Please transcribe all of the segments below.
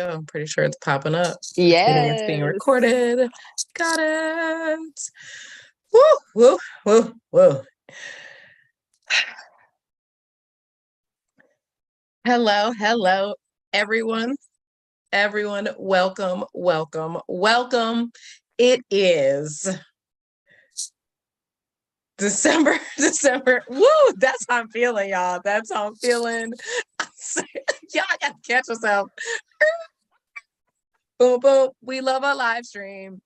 I'm pretty sure it's popping up. This meeting is being Yes. recorded. Got it. Woo, woo, woo, woo. Hello, everyone. Everyone, welcome, welcome, welcome. It is December. Woo, that's how I'm feeling, y'all. That's how I'm feeling. Y'all gotta catch yourself. Boom, boom. We love our live stream.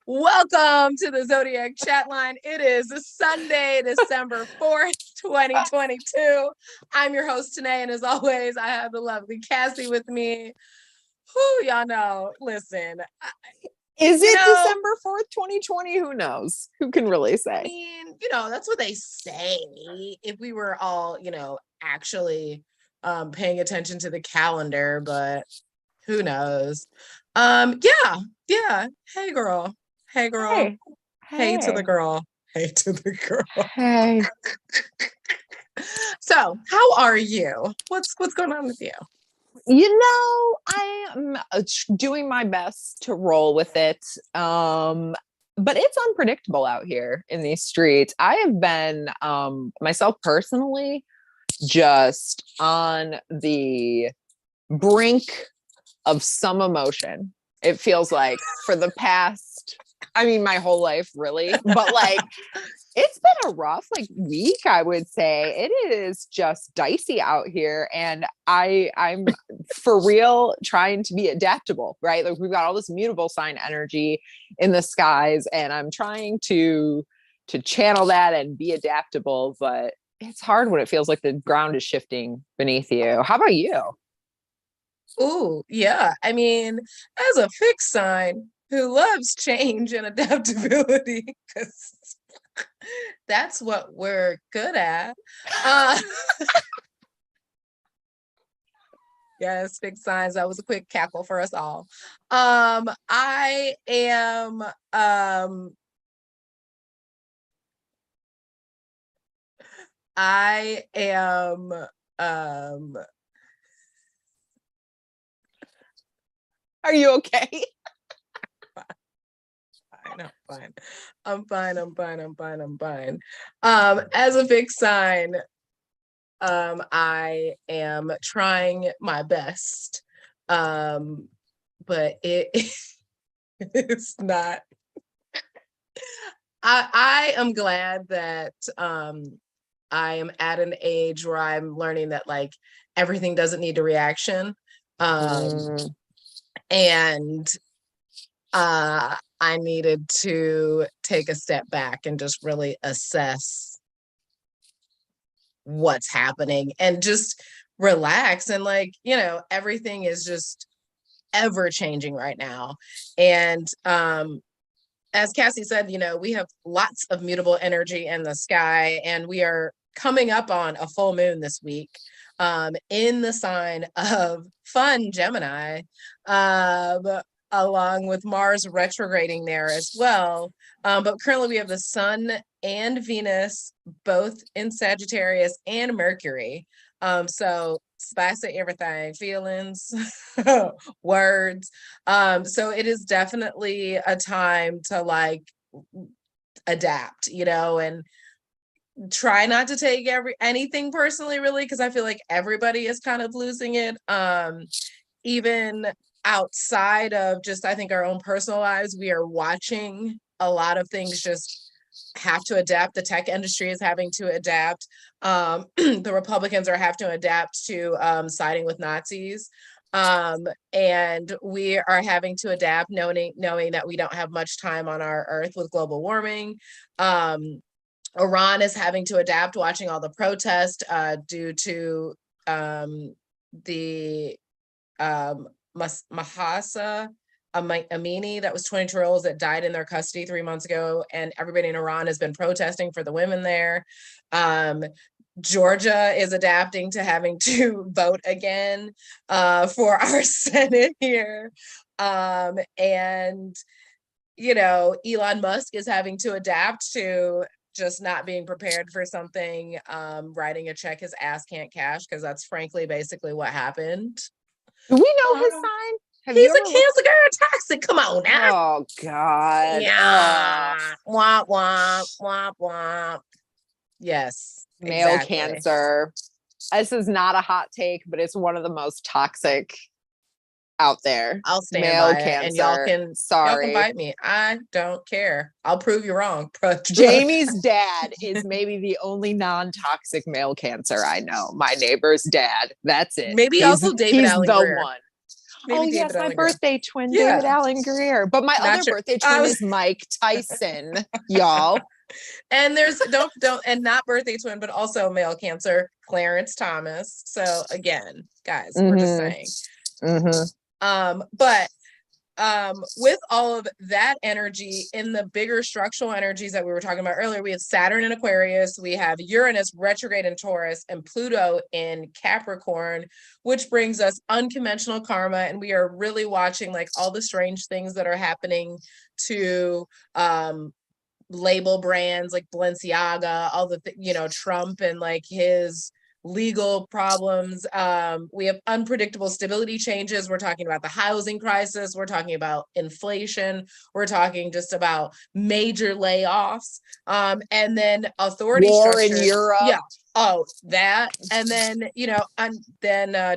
Welcome to the Zodiac Chatline. It is Sunday, December 4th, 2022. I'm your host, Tennah, and as always, I have the lovely Cassie with me. Who y'all know, listen. Is it December 4th, 2020? Who knows? Who can really say? I mean, that's what they say. If we were all, actually paying attention to the calendar, but who knows? Yeah. Hey, girl. Hey, girl. Hey to the girl. Hey to the girl. Hey. So, how are you? What's going on with you? I am doing my best to roll with it. But it's unpredictable out here in these streets. I have been myself personally just on the brink of some emotion. It feels like for the past, my whole life really, but it's been a rough week, I would say. It is just dicey out here, and I'm for real trying to be adaptable, right? We've got all this mutable sign energy in the skies, and I'm trying to channel that and be adaptable, but it's hard when it feels like the ground is shifting beneath you. How about you? Ooh, yeah. As a fixed sign who loves change and adaptability, because that's what we're good at. Yes, fixed signs. That was a quick cackle for us all. I am Are you okay? I'm fine. As a fixed sign, I am trying my best. But it's not. I am glad that I am at an age where I'm learning that everything doesn't need a reaction. And I needed to take a step back and just really assess what's happening and just relax. And everything is just ever changing right now. And as Cassie said, we have lots of mutable energy in the sky, and we are coming up on a full moon this week in the sign of fun Gemini, along with Mars retrograding there as well. But currently we have the Sun and Venus both in Sagittarius and Mercury. So spicy everything, feelings, words. So it is definitely a time to adapt, and try not to take anything personally, really, because I feel like everybody is kind of losing it. Even outside of just, I think, our own personal lives, we are watching a lot of things just have to adapt. The tech industry is having to adapt. The Republicans are having to adapt to siding with Nazis. And we are having to adapt, knowing that we don't have much time on our earth with global warming. Iran is having to adapt, watching all the protests due to the Mahsa Amini, that was 22-year-olds that died in their custody 3 months ago, and everybody in Iran has been protesting for the women there. Georgia is adapting to having to vote again for our Senate here. And Elon Musk is having to adapt to just not being prepared for something, writing a check his ass can't cash, because that's frankly basically what happened. Do we know his sign? Have He's you a ever looked? Cancer girl, toxic. Come on now. Oh God. Yeah. Womp womp womp womp. Yes, Male exactly. Cancer. This is not a hot take, but it's one of the most toxic out there. I'll stand Male by it, and y'all Cancer. can Sorry. fight me. I don't care. I'll prove you wrong. But Jamie's dad is maybe the only non-toxic male Cancer I know. My neighbor's dad. That's it. maybe also David He's Allen the Greer. one. Maybe Oh, David yes, my Allen Greer. birthday twin, Yeah. David Allen Greer. But my Not other sure. birthday twin is Mike Tyson, y'all. And there's don't and not birthday twin, but also male Cancer, Clarence Thomas. So again, guys, we're just saying. But with all of that energy in the bigger structural energies that we were talking about earlier, we have Saturn in Aquarius, we have Uranus retrograde in Taurus, and Pluto in Capricorn, which brings us unconventional karma. And we are really watching like all the strange things that are happening to label brands like Balenciaga, all the Trump and like his legal problems. We have unpredictable stability changes. We're talking about the housing crisis. We're talking about inflation. We're talking just about major layoffs. And then authority war structures. in Europe. Yeah. Oh, that. And then,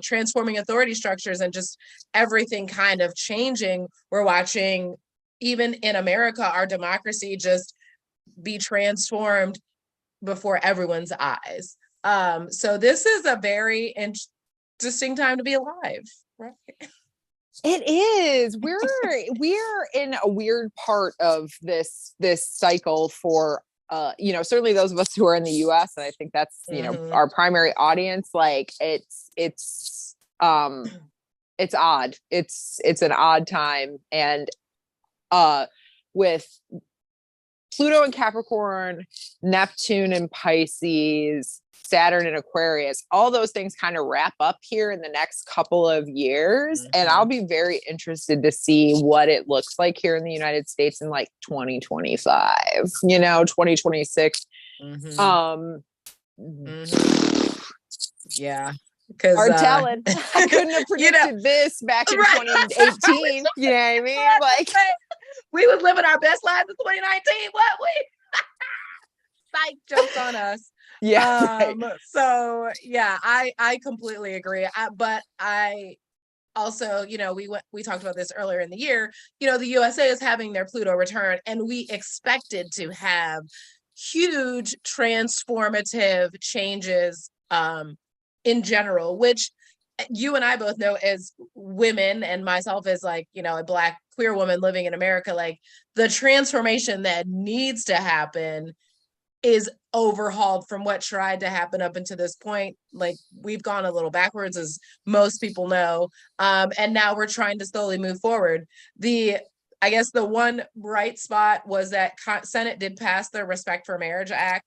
transforming authority structures and just everything kind of changing. We're watching, even in America, our democracy just be transformed before everyone's eyes. So this is a very interesting time to be alive, right? It is. We're in a weird part of this cycle for certainly those of us who are in the US, and I think that's our primary audience. Like it's odd. It's an odd time. And with Pluto in Capricorn, Neptune in Pisces, Saturn in Aquarius, all those things kind of wrap up here in the next couple of years. And I'll be very interested to see what it looks like here in the United States in like 2025, 2026. Yeah. Because hard telling. I couldn't have predicted this back in 2018. You know what I mean? Like we was living our best lives in 2019. What we psych jokes on us. Yeah. So yeah, I completely agree. But I also, we talked about this earlier in the year. The USA is having their Pluto return, and we expected to have huge transformative changes in general, which you and I both know as women, and myself as like, a Black queer woman living in America, like the transformation that needs to happen is overhauled from what tried to happen up until this point. Like we've gone a little backwards, as most people know. And now we're trying to slowly move forward. I guess the one bright spot was that Senate did pass the Respect for Marriage Act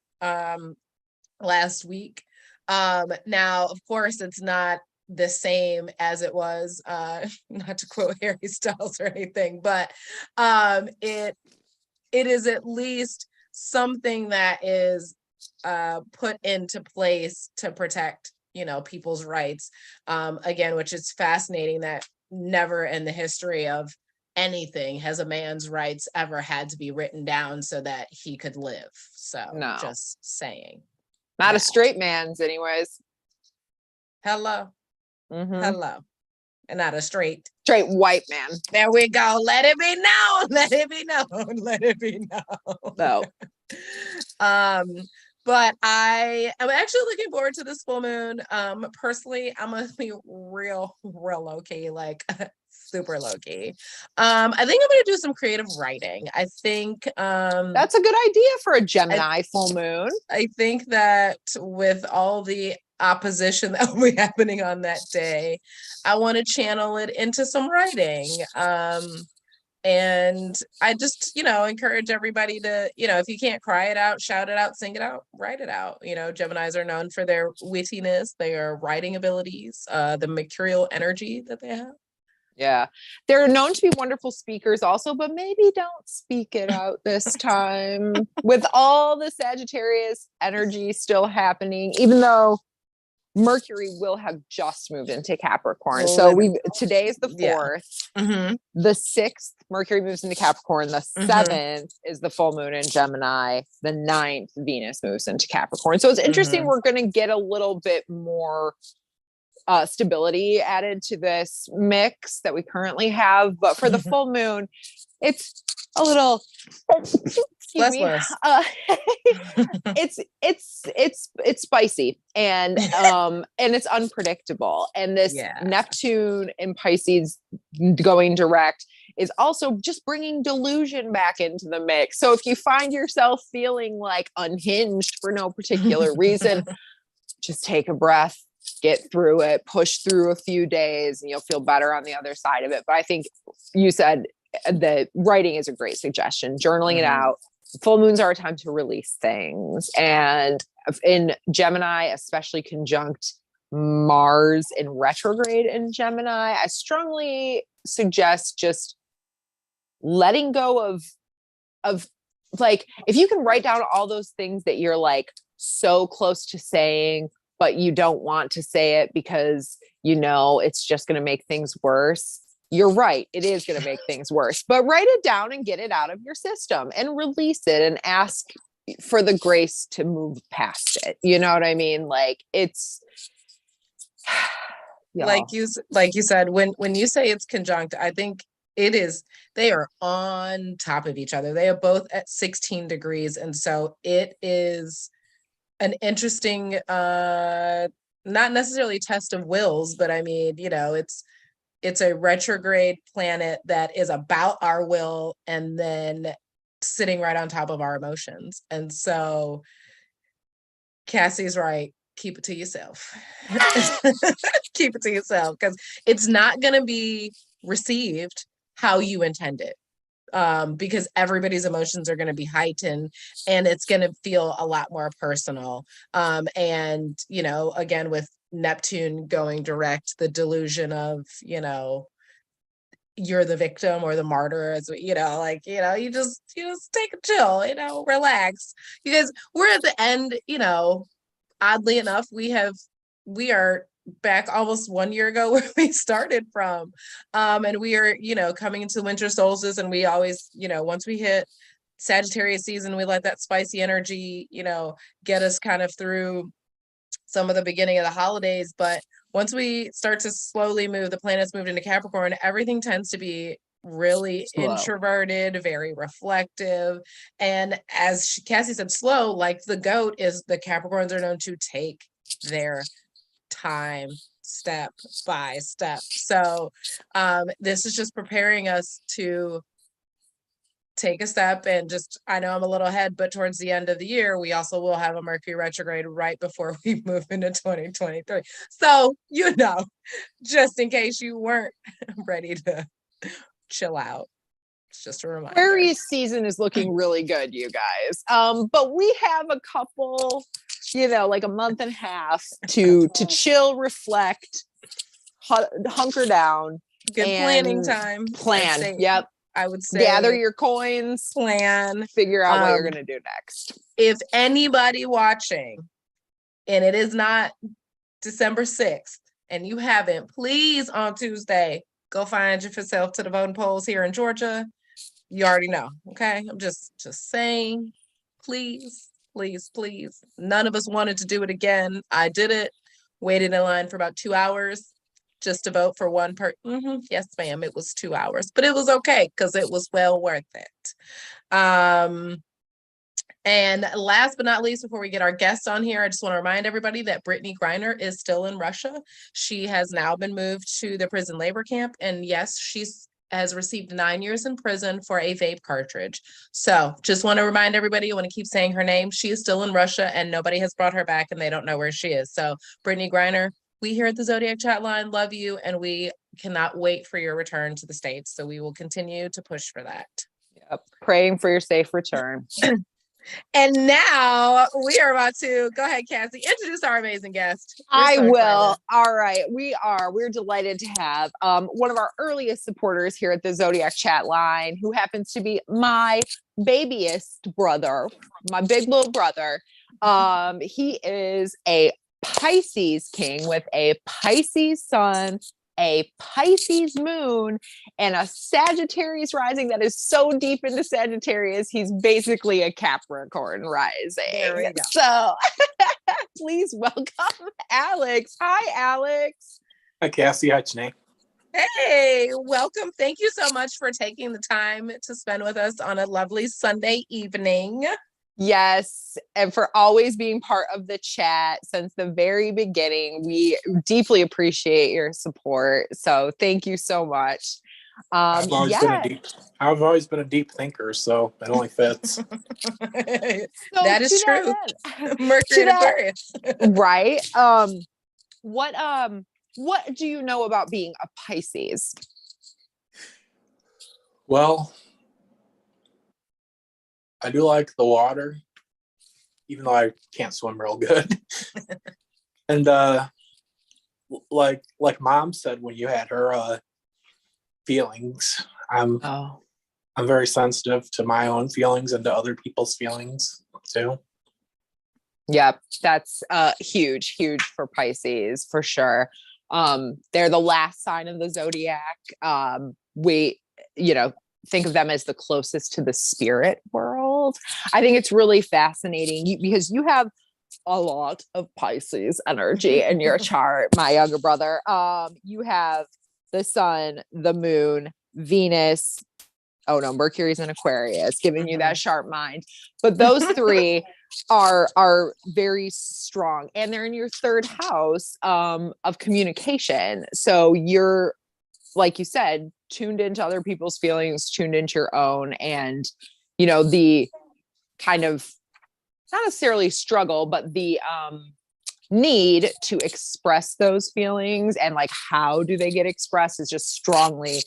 last week. Now, of course, it's not the same as it was, not to quote Harry Styles or anything, but it is at least something that is put into place to protect, people's rights. Again, which is fascinating that never in the history of anything has a man's rights ever had to be written down so that he could live. So no. Just saying. Not a straight man's anyways. Hello. Hello. And not a straight white man. There we go. Let it be known. Let it be known. Let it be known. No. But I am actually looking forward to this full moon. Personally, I'm gonna be real low key, like super low key. I think I'm gonna do some creative writing. I think that's a good idea for a Gemini full moon. I think that with all the opposition that will be happening on that day, I want to channel it into some writing. And I just, encourage everybody to, if you can't cry it out, shout it out, sing it out, write it out. Geminis are known for their wittiness, their writing abilities, the mercurial energy that they have. Yeah. They're known to be wonderful speakers also, but maybe don't speak it out this time with all the Sagittarius energy still happening, even though Mercury will have just moved into Capricorn. So Lit- today is the yeah. 4th. Mm-hmm. The 6th, Mercury moves into Capricorn. The 7th is the full moon in Gemini. The 9th, Venus moves into Capricorn. So it's interesting. We're going to get a little bit more stability added to this mix that we currently have. But for the full moon, it's a little, excuse me, it's spicy and it's unpredictable. And this Neptune in Pisces going direct is also just bringing delusion back into the mix. So if you find yourself feeling like unhinged for no particular reason, just take a breath, get through it, push through a few days, and you'll feel better on the other side of it. But I think you said that writing is a great suggestion, journaling it out. Full moons are a time to release things. And in Gemini, especially conjunct Mars in retrograde in Gemini, I strongly suggest just letting go of like, if you can write down all those things that you're like so close to saying, but you don't want to say it because you know it's just going to make things worse. You're right. It is going to make things worse, but write it down and get it out of your system and release it and ask for the grace to move past it. You know what I mean? Like it's like you said, when you say it's conjunct, I think it is, they are on top of each other. They are both at 16 degrees. And so it is an interesting, not necessarily test of wills, but I mean, you know, it's a retrograde planet that is about our will and then sitting right on top of our emotions. And so Cassie's right. Keep it to yourself. Keep it to yourself, because it's not going to be received how you intend it. Because everybody's emotions are going to be heightened and it's going to feel a lot more personal. And, you know, again, with Neptune going direct, the delusion of, you know, you're the victim or the martyr, as you know, like, you know, you just take a chill, you know, relax. Because we're at the end, you know, oddly enough, we are back almost 1 year ago where we started from. And we are, you know, coming into winter solstice, and we always, you know, once we hit Sagittarius season, we let that spicy energy, you know, get us kind of through some of the beginning of the holidays. But once we start to slowly move, the planets moved into Capricorn, everything tends to be really introverted, very reflective. And as Cassie said, slow, like the goat is, the Capricorns are known to take their time, step by step. So this is just preparing us to take a step and just, I know I'm a little ahead, but towards the end of the year, we also will have a Mercury retrograde right before we move into 2023. So, you know, just in case you weren't ready to chill out, it's just a reminder. Aquarius season is looking really good, you guys. But we have a couple, you know, like a month and a half to chill, reflect, hunker down. Good planning time. Plan. Yep. I would say gather your coins, plan, figure out what you're going to do next. If anybody watching, and it is not December 6th, and you haven't, please on Tuesday, go find yourself to the voting polls here in Georgia. You already know. Okay. I'm just saying, please, please, please. None of us wanted to do it again. I did it, waited in line for about 2 hours just to vote for one person. Yes, ma'am. It was 2 hours, but it was okay because it was well worth it. And last but not least, before we get our guest on here, I just want to remind everybody that Brittany Griner is still in Russia. She has now been moved to the prison labor camp. And yes, she's has received 9 years in prison for a vape cartridge. So just want to remind everybody, I want to keep saying her name. She is still in Russia and nobody has brought her back and they don't know where she is. So Brittany Griner, we here at the Zodiac Chat Line love you and we cannot wait for your return to the States. So we will continue to push for that. Yep. Praying for your safe return. And now we are about to go ahead, Cassie, introduce our amazing guest. I will. All right. We're delighted to have one of our earliest supporters here at the Zodiac Chat Line, who happens to be my babyest brother, my big little brother. He is a Pisces king with a Pisces sun, a Pisces moon, and a Sagittarius rising that is so deep into Sagittarius, he's basically a Capricorn rising. There we go. So please welcome Alex. Hi, Alex. Hi, Cassie. Hi, Tennah. Hey, welcome. Thank you so much for taking the time to spend with us on a lovely Sunday evening. Yes, and for always being part of the chat since the very beginning. We deeply appreciate your support. So thank you so much. I've always been a deep thinker, so it only fits. So that is true. Mercury and Aquarius. Right. What do you know about being a Pisces? Well, I do like the water, even though I can't swim real good. And like Mom said when you had her feelings, I'm very sensitive to my own feelings and to other people's feelings too. Yep, that's huge for Pisces for sure. They're the last sign of the zodiac. We, think of them as the closest to the spirit world. I think it's really fascinating because you have a lot of Pisces energy in your chart, my younger brother. You have the sun, the moon, Venus. Oh no, Mercury's in Aquarius, giving you that sharp mind. But those three are very strong, and they're in your third house of communication. So you're, like you said, tuned into other people's feelings, tuned into your own, and the kind of not necessarily struggle, but the need to express those feelings and like how do they get expressed is just strongly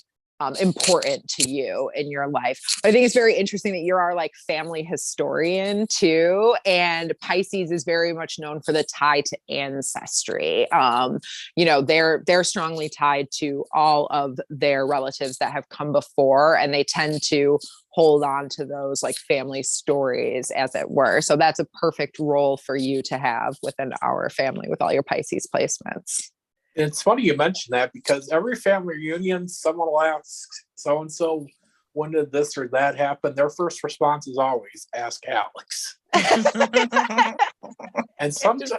important to you in your life. I think it's very interesting that you're our like family historian too, and Pisces is very much known for the tie to ancestry. They're strongly tied to all of their relatives that have come before, and they tend to hold on to those like family stories, as it were. So that's a perfect role for you to have within our family with all your Pisces placements. It's funny you mention that because every family reunion, someone will ask so-and-so, when did this or that happen? Their first response is always, ask Alex. And sometimes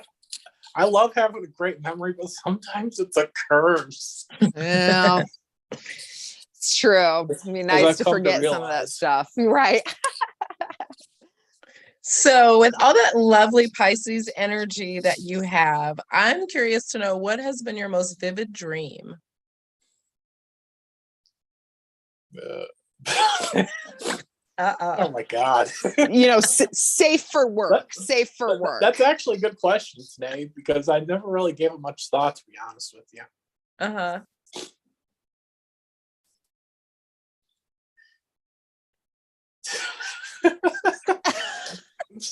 I love having a great memory, but sometimes it's a curse. Yeah, it's true. It'd be nice to forget some of that stuff. Right. So with all that lovely Pisces energy that you have, I'm curious to know, what has been your most vivid dream? Oh my God. Safe for work. Safe for work. That's actually a good question today because I never really gave it much thought, to be honest with you. Uh-huh.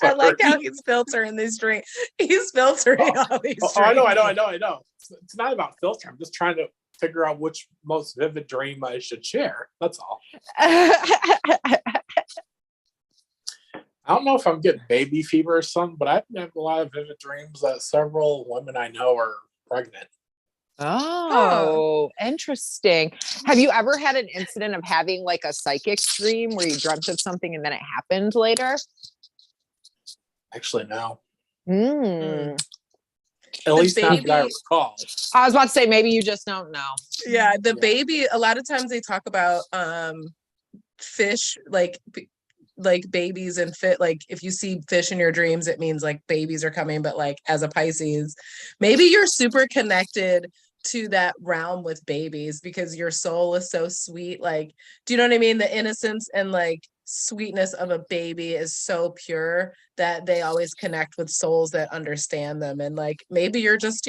I like how he's filtering these dreams. He's filtering all these dreams. I know. It's not about filter. I'm just trying to figure out which most vivid dream I should share. That's all. I don't know if I'm getting baby fever or something, but I've had a lot of vivid dreams that several women I know are pregnant. Oh, interesting. Have you ever had an incident of having like a psychic dream where you dreamt of something and then it happened later? Actually, no. At least not that I recall. I was about to say, maybe you just don't know. Yeah, baby, a lot of times they talk about fish, like babies and fit. Like if you see fish in your dreams, it means like babies are coming. But like as a Pisces, maybe you're super connected to that realm with babies because your soul is so sweet. Like, do you know what I mean? The innocence and like sweetness of a baby is so pure that they always connect with souls that understand them. And like maybe you're just,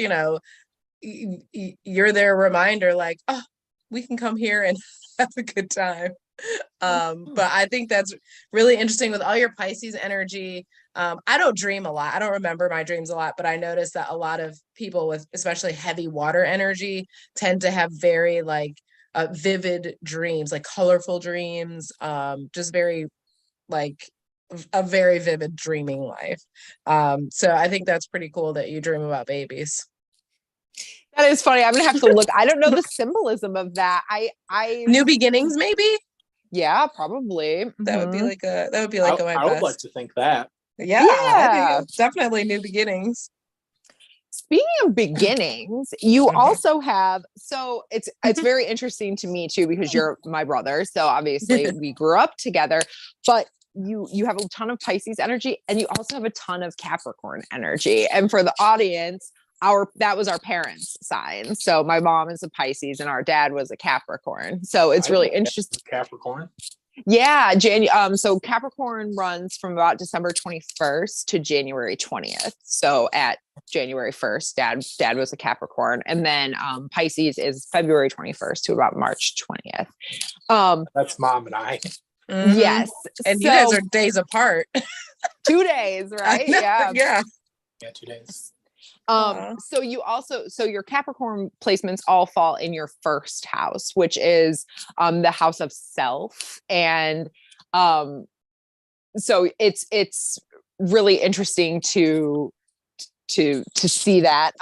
you're their reminder, like, oh, we can come here and have a good time. But I think that's really interesting with all your Pisces energy. I don't dream a lot. I don't remember my dreams a lot, but I noticed that a lot of people with especially heavy water energy tend to have very like vivid dreams, like colorful dreams, just very like a very vivid dreaming life. So I think that's pretty cool that you dream about babies. That is funny. I'm gonna have to look. I don't know the symbolism of that. New beginnings, maybe. Yeah, probably. That would be Mhm. like a my I would like best. to think that. Yeah, I think Yeah. it's definitely new beginnings. Speaking of beginnings, you Mhm. also have, so it's very interesting to me too, because you're my brother. So obviously we grew up together, but you have a ton of Pisces energy and you also have a ton of Capricorn energy. And for the audience, that was our parents' sign. So my mom is a Pisces and our dad was a Capricorn. So it's I really didn't know interesting. Capricorn. Yeah, so Capricorn runs from about December 21st to January 20th. So at January 1st, dad was a Capricorn, and then Pisces is February 21st to about March 20th. That's mom and I. Mhm. Yes, And so you guys are days apart. 2 days, right? know, Yeah. yeah. Yeah, 2 days. So your Capricorn placements all fall in your first house, which is the house of self. And so it's really interesting to see that.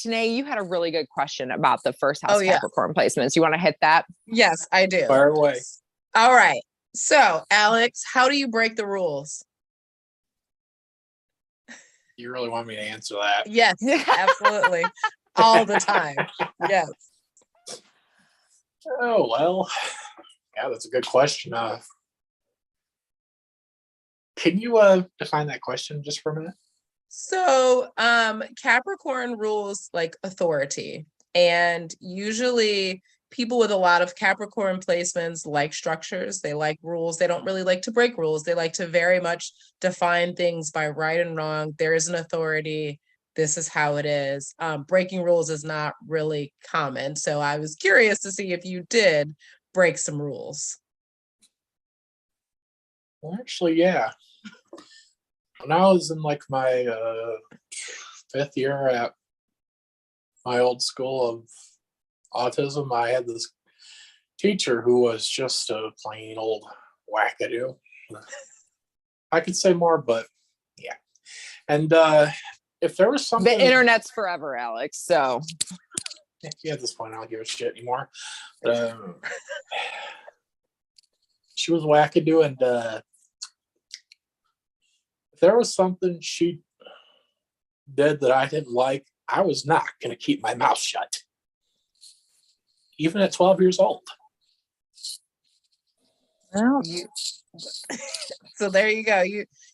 Tanae, you had a really good question about the first house Capricorn placements. You want to hit that? Yes, I do. Fire away. All right. So, Alex, how do you break the rules? You really want me to answer that? Yes, absolutely. All the time. Yes. Oh, well. Yeah, that's a good question. Can you define that question just for a minute? So, Capricorn rules like authority, and usually people with a lot of Capricorn placements like structures, they like rules, they don't really like to break rules, they like to very much define things by right and wrong. There is an authority, this is how it is. Breaking rules is not really common, so I was curious to see if you did break some rules. Well, actually, yeah. When I was in like my 5th year at my old school of autism, I had this teacher who was just a plain old wackadoo. I could say more, but yeah. And if there was something, The internet's forever, Alex. So yeah, at this point, I don't give a shit anymore. But she was wackadoo, and if there was something she did that I didn't like, I was not going to keep my mouth shut, even at 12 years old. Well, so there you go.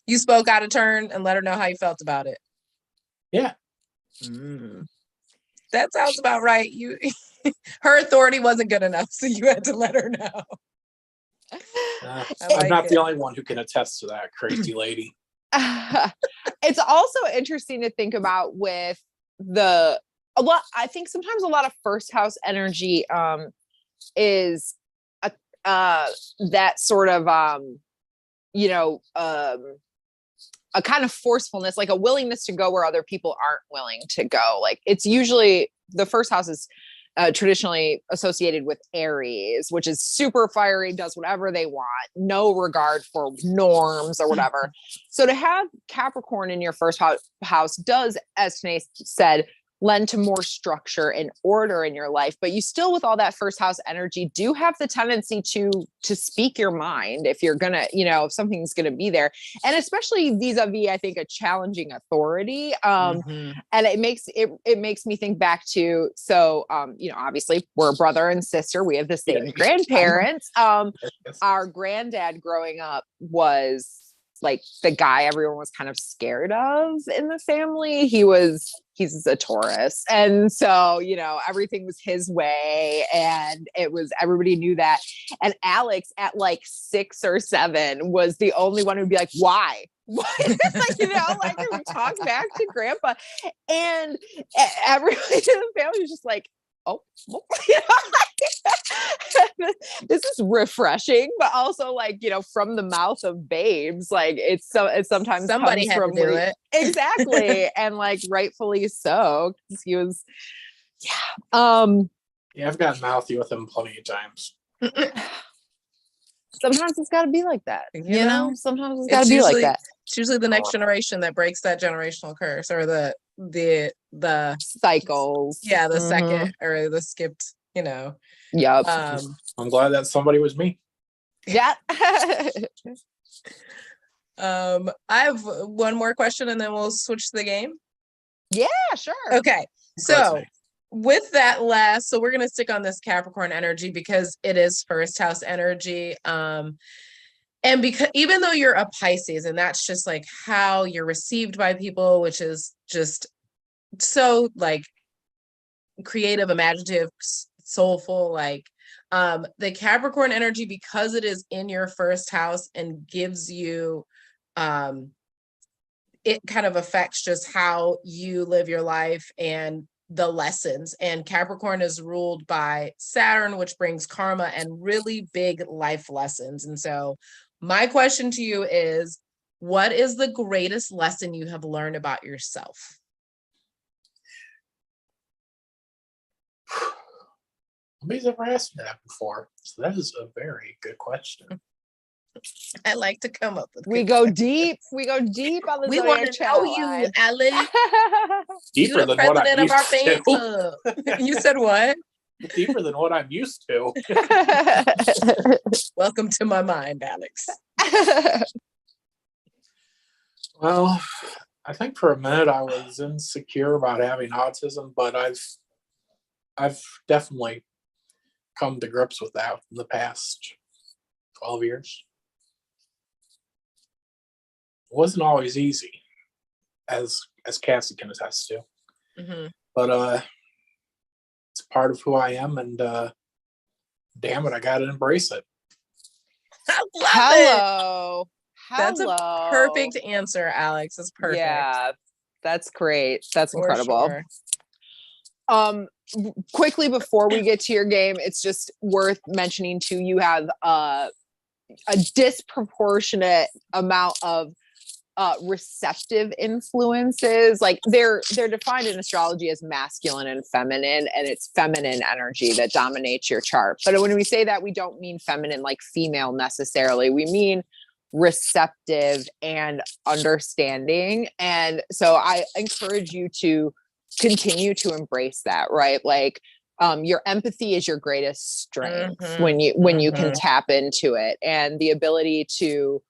You spoke out of turn and let her know how you felt about it. Yeah. That sounds about right. Her authority wasn't good enough, so you had to let her know. I'm not the only one who can attest to that crazy lady. It's also interesting to think about with I think sometimes a lot of first house energy is that sort of a kind of forcefulness, like a willingness to go where other people aren't willing to go. Like it's usually the first house is traditionally associated with Aries, which is super fiery, does whatever they want, no regard for norms or whatever. So to have Capricorn in your first house does, as Tanae said, lend to more structure and order in your life, but you still, with all that first house energy, do have the tendency to speak your mind if you're gonna, if something's gonna be there, and especially vis-a-vis, I think, a challenging authority. And it makes me think back to, so obviously we're brother and sister, we have the same grandparents. Our granddad growing up was like the guy everyone was kind of scared of in the family. He's a Taurus. And so, everything was his way, and everybody knew that. And Alex at like 6 or 7 was the only one who'd be like, why? Like we would talk back to grandpa, and everybody in the family was just like, oh, this is refreshing, but also like, from the mouth of babes, like it sometimes somebody comes had from to do it. Exactly. And like rightfully so, because he was, Yeah, I've gotten mouthy with him plenty of times. sometimes it's got to be like that. You know, sometimes it's got to be like that. It's usually the next generation that breaks that generational curse, or the cycles. Yeah, the second or the skipped, Yep. I'm glad that somebody was me. Yeah. I have one more question and then we'll switch to the game. Yeah, sure. Okay. So with that so we're going to stick on this Capricorn energy because it is first house energy. And because even though you're a Pisces and that's just like how you're received by people, which is just so like creative, imaginative, soulful, like the Capricorn energy, because it is in your first house and gives you it kind of affects just how you live your life and the lessons. And Capricorn is ruled by Saturn, which brings karma and really big life lessons. And so my question to you is, what is the greatest lesson you have learned about yourself? Nobody's ever asked me that before. So that is a very good question. I like to come up with. We go deep. We go deep on the We want to know you, Alex. Deeper than what I'm used to. You said what? Deeper than what I'm used to. Welcome to my mind, Alex. Well, I think for a minute I was insecure about having autism, but I've definitely come to grips with that in the past 12 years. It wasn't always easy, as Cassie can attest to. But it's part of who I am, and damn it, I gotta embrace it. I love Hello. That's a perfect answer, Alex. That's perfect. Yeah, that's great. That's For incredible. Sure. Quickly before we get to your game, it's just worth mentioning too, you have a disproportionate amount of receptive influences. Like they're defined in astrology as masculine and feminine, and it's feminine energy that dominates your chart. But when we say that, we don't mean feminine like female necessarily. We mean receptive and understanding. And so I encourage you to continue to embrace that, right? Like your empathy is your greatest strength when you can tap into it, and the ability to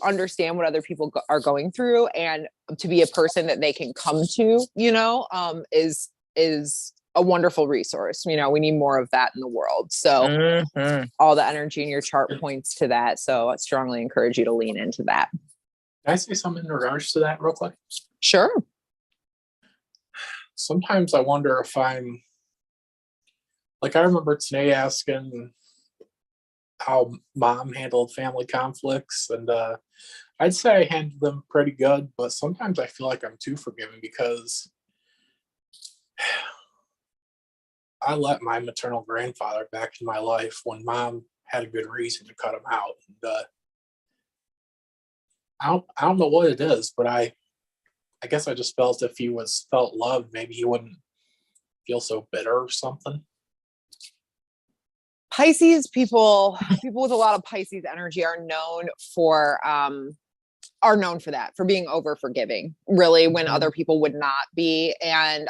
understand what other people are going through and to be a person that they can come to, is a wonderful resource. We need more of that in the world. So all the energy in your chart points to that. So I strongly encourage you to lean into that. Can I say something in regards to that real quick? Sure. Sometimes I wonder if I'm like, I remember today asking how mom handled family conflicts, and I'd say I handled them pretty good, but sometimes I feel like I'm too forgiving because I let my maternal grandfather back in my life when mom had a good reason to cut him out. And I don't know what it is, but I guess I just felt if he felt loved, maybe he wouldn't feel so bitter or something. Pisces people with a lot of Pisces energy are known for that, for being over forgiving, really, when other people would not be. And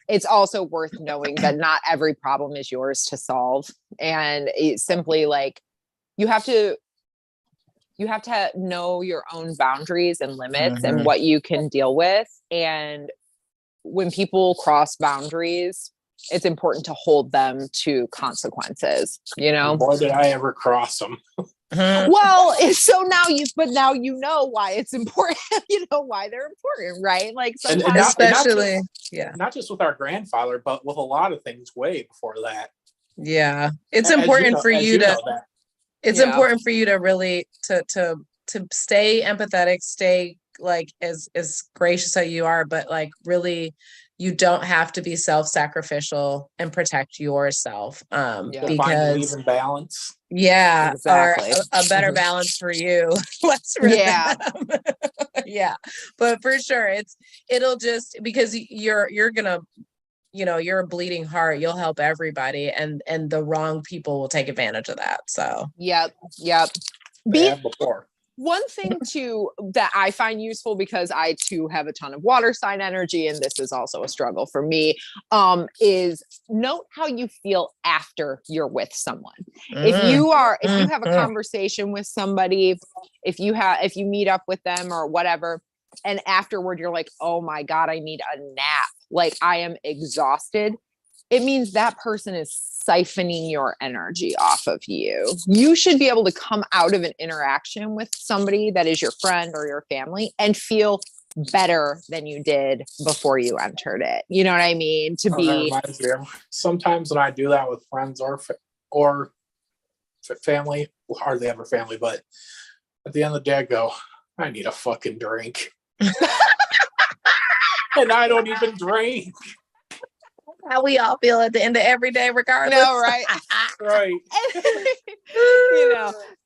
it's also worth knowing that not every problem is yours to solve. And it's simply like, you have to know your own boundaries and limits and what you can deal with. And when people cross boundaries, it's important to hold them to consequences, Boy, did I ever cross them. Well, so now you know why it's important, why they're important, right? Like sometimes, especially, not just with our grandfather, but with a lot of things way before that. Yeah. It's important for you to, it's important for you to really, to stay empathetic, stay like as gracious as you are, but like really, you don't have to be self-sacrificial and protect yourself. Because even balance. Yeah. Exactly. Or a better balance for you. Let's yeah. But for sure, it'll just, because you're gonna you're a bleeding heart, you'll help everybody, and the wrong people will take advantage of that. So Yep. They have before. One thing too that I find useful, because I too have a ton of water sign energy, and this is also a struggle for me, is note how you feel after you're with someone. If you have a conversation with somebody, if you meet up with them or whatever, and afterward you're like, oh my God, I need a nap. Like, I am exhausted. It means that person is siphoning your energy off of you. You should be able to come out of an interaction with somebody that is your friend or your family and feel better than you did before you entered it. You know what I mean? That reminds me of, sometimes when I do that with friends or family, well, hardly ever family, but at the end of the day, I go, I need a fucking drink. And I don't even drink. How we all feel at the end of every day, regardless. No, right? Right.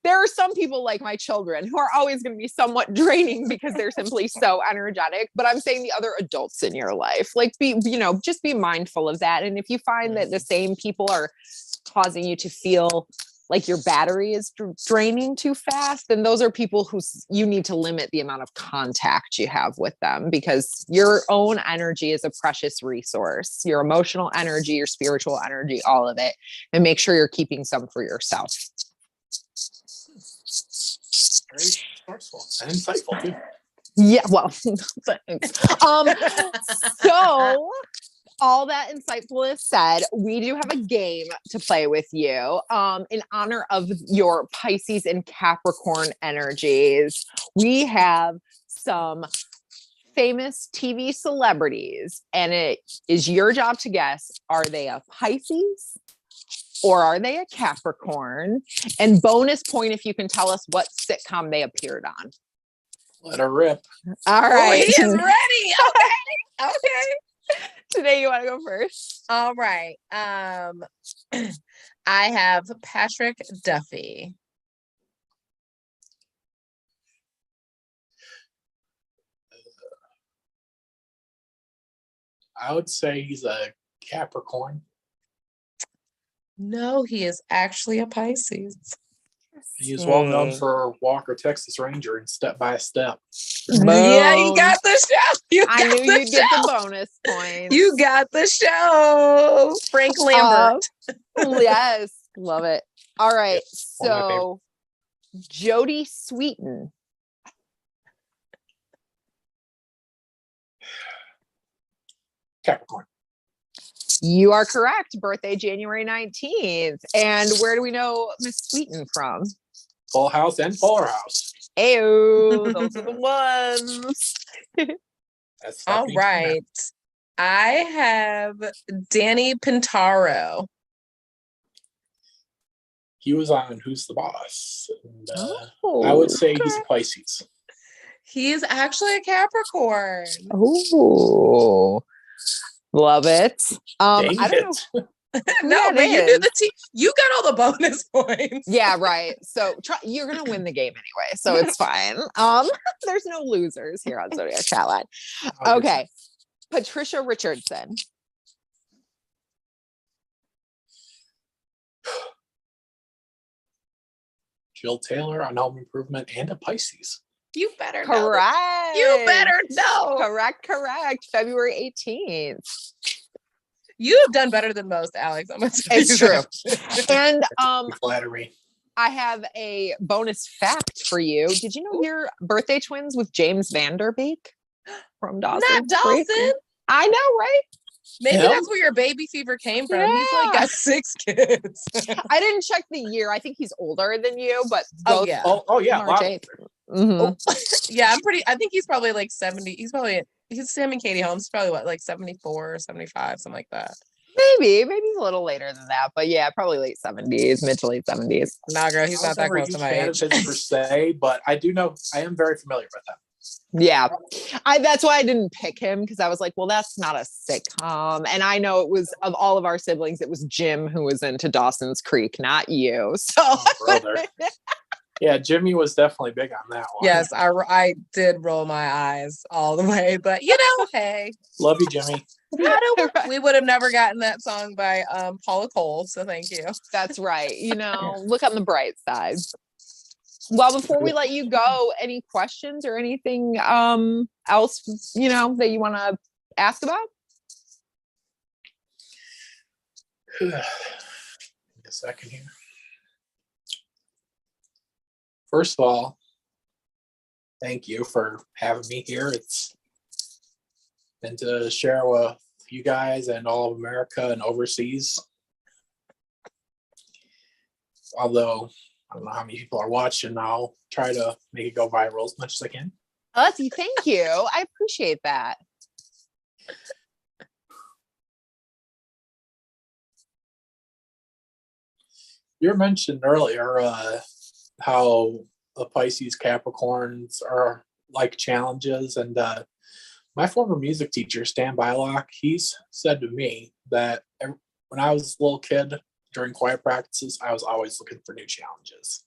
There are some people like my children who are always going to be somewhat draining because they're simply so energetic. But I'm saying the other adults in your life, like, just be mindful of that. And if you find that the same people are causing you to feel like your battery is draining too fast, then those are people who you need to limit the amount of contact you have with them, because your own energy is a precious resource. Your emotional energy, your spiritual energy, all of it, and make sure you're keeping some for yourself. Very resourceful and insightful too. Yeah, well, thanks. So all that insightfulness said, we do have a game to play with you in honor of your Pisces and Capricorn energies. We have some famous TV celebrities, and it is your job to guess, are they a Pisces or are they a Capricorn? And bonus point if you can tell us what sitcom they appeared on. Let her rip. All right. He is ready. Okay. Today, you want to go first? All right. I have Patrick Duffy. I would say he's a Capricorn. No, he is actually a Pisces. He's well known for Walker, Texas Ranger and Step by Step. Boom. Yeah, you got the show. I knew you'd get the bonus points. You got the show. Frank Lambert. Yes, love it. All right, Yes, so Jodie Sweetin. Capricorn. You are correct. Birthday January 19th. And where do we know Miss Sweetin from? Full House and Fuller House. Ayo, those are the ones. That's All right. I have Danny Pintaro. He was on Who's the Boss? And, I would say he's a Pisces. He is actually a Capricorn. Oh, love it. Dang I don't know. No, but you do you got all the bonus points. Yeah, right. So you're gonna win the game anyway, so it's fine. There's no losers here on Zodiac Chatline. Okay, Patricia Richardson. Jill Taylor on Home Improvement and a Pisces. You better know. Correct. You better know. Correct. February 18th. You have done better than most, Alex. I'm gonna tell It's you true. that. And Flattery. I have a bonus fact for you. Did you know you're birthday twins with James Vanderbeek from Dawson? Not Dawson. I know, right? Maybe that's where your baby fever came from. Yeah. He's like got 6 kids. I didn't check the year. I think he's older than you, but Oh, both yeah. Oh yeah. March 8th. Mhm. Yeah, I think he's probably like 70. He's Sam and Katie Holmes. Probably what, like 74 or 75, something like that. Maybe he's a little later than that, but yeah, probably late 70s, mid to late 70s. Nah, girl, he's not that close to my age. Per se, but I do know I am very familiar with him. Yeah, that's why I didn't pick him, because I was like, well, that's not a sitcom, and I know it was, of all of our siblings, it was Jim who was into Dawson's Creek, not you. So, brother. Yeah, Jimmy was definitely big on that one. Yes, I did roll my eyes all the way, but hey. Love you, Jimmy. We would have never gotten that song by Paula Cole, so thank you. That's right. You know, look on the bright side. Well, before we let you go, any questions or anything else, you know, that you want to ask about? A second here. First of all, thank you for having me here. It's been to share with you guys and all of America and overseas. Although I don't know how many people are watching, I'll try to make it go viral as much as I can. Thank you. I appreciate that. You mentioned earlier how the Pisces Capricorns are like challenges, and my former music teacher, Stan Bylock, he's said to me that when I was a little kid during choir practices, I was always looking for new challenges.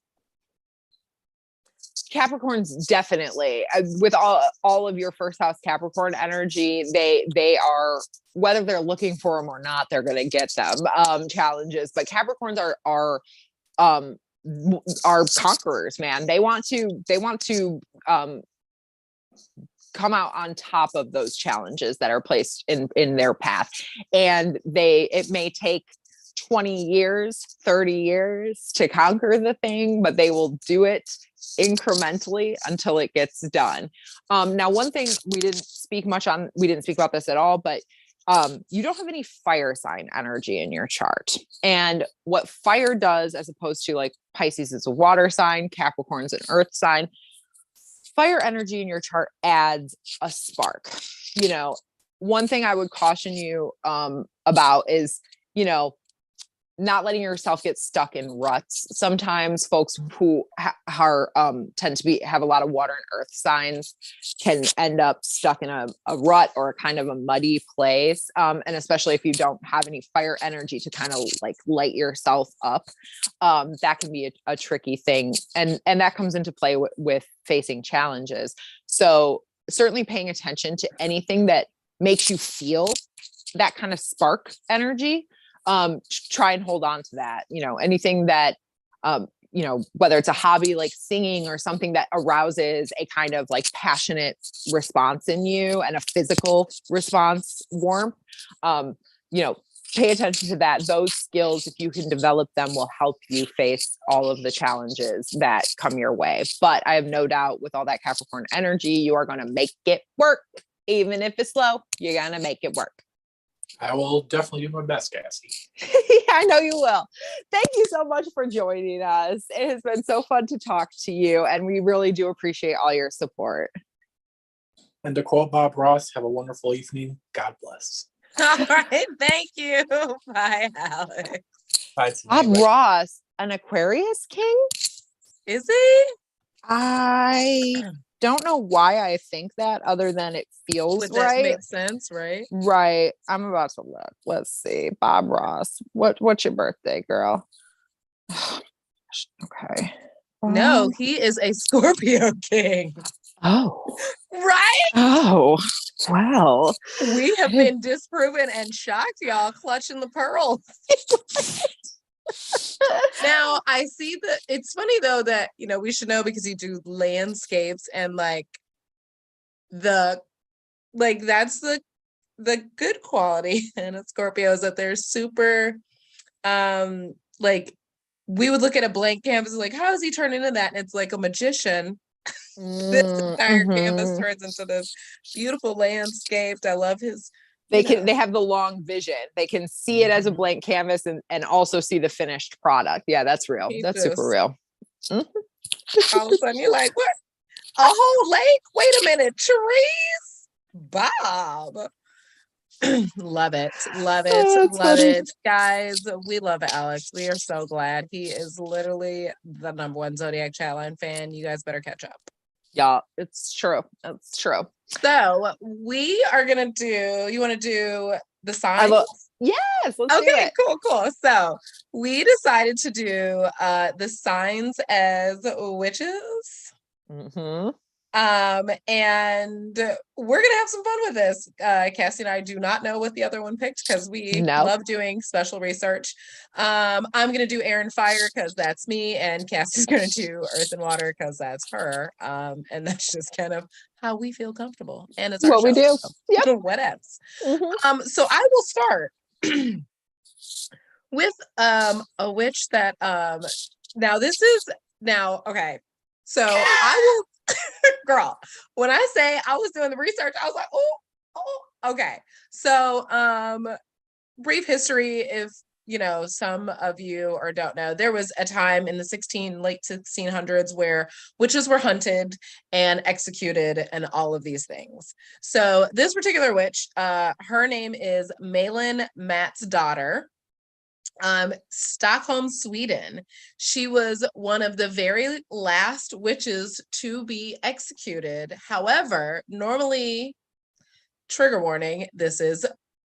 Capricorns definitely, with all of your first house Capricorn energy, they are, whether they're looking for them or not, they're going to get them challenges. But Capricorns are conquerors, man. They want to come out on top of those challenges that are placed in their path, and it may take 20 years, 30 years to conquer the thing, but they will do it incrementally until it gets done. Now, one thing we didn't speak about this at all, but you don't have any fire sign energy in your chart. And what fire does, as opposed to like Pisces is a water sign, Capricorn's an earth sign, fire energy in your chart adds a spark. You know, one thing I would caution you about is, you know, not letting yourself get stuck in ruts. Sometimes folks who tend to have a lot of water and earth signs can end up stuck in a rut or a kind of a muddy place. And especially if you don't have any fire energy to kind of like light yourself up, that can be a tricky thing. And that comes into play with facing challenges. So certainly paying attention to anything that makes you feel that kind of spark energy. Try and hold on to that, you know, anything that, you know, whether it's a hobby like singing or something that arouses a kind of like passionate response in you and a physical response warmth, you know, pay attention to that. Those skills, if you can develop them, will help you face all of the challenges that come your way. But I have no doubt with all that Capricorn energy, you are going to make it work. Even if it's slow, you're going to make it work. I will definitely do my best, Cassie. Yeah, I know you will. Thank you so much for joining us. It has been so fun to talk to you, and we really do appreciate all your support. And to quote Bob Ross, have a wonderful evening. God bless. All right. Thank you. Bye, Alex. Bye, Bob Ross, an Aquarius king? Is he? I don't know why I think that, other than it feels Would that right. make sense, right? Right. I'm about to look. Let's see. Bob Ross. What's your birthday, girl? Okay. No, he is a Scorpio king. Oh. Right? Oh. Well. We have been disproven and shocked, y'all, clutching the pearls. Now I see that it's funny though that, you know, we should know because you do landscapes and that's the good quality in a Scorpio is that they're super like we would look at a blank canvas like, how does he turn into that? And it's like a magician. This entire canvas turns into this beautiful landscape. I love his they have the long vision. They can see it as a blank canvas and also see the finished product. Yeah, that's real. That's super real. All of a sudden you're like, what? A whole lake? Wait a minute, trees? Bob. Love it. Love it. Oh, love funny. it. Guys, we love Alex. We are so glad. He is literally the number one Zodiac chatline fan. You guys better catch up. Yeah, it's true. It's true. So we are gonna do. You want to do the signs? Yes. Let's do it. Cool. So we decided to do the signs as witches. Mm-hmm. And we're gonna have some fun with this. Cassie and I do not know what the other one picked because we Nope. love doing special research. I'm gonna do air and fire because that's me, and Cassie's gonna do earth and water because that's her. And that's just kind of how we feel comfortable. And it's our What show. we do. So Yep. what else? Mhm. So I will start with a witch that now this is okay. So I will girl, when I say I was doing the research, I was like, oh, okay. So brief history, if you know, some of you or don't know, there was a time in the late 1600s where witches were hunted and executed and all of these things. So this particular witch, her name is Malin Matt's daughter. Stockholm, Sweden. She was one of the very last witches to be executed. However, normally, trigger warning, this is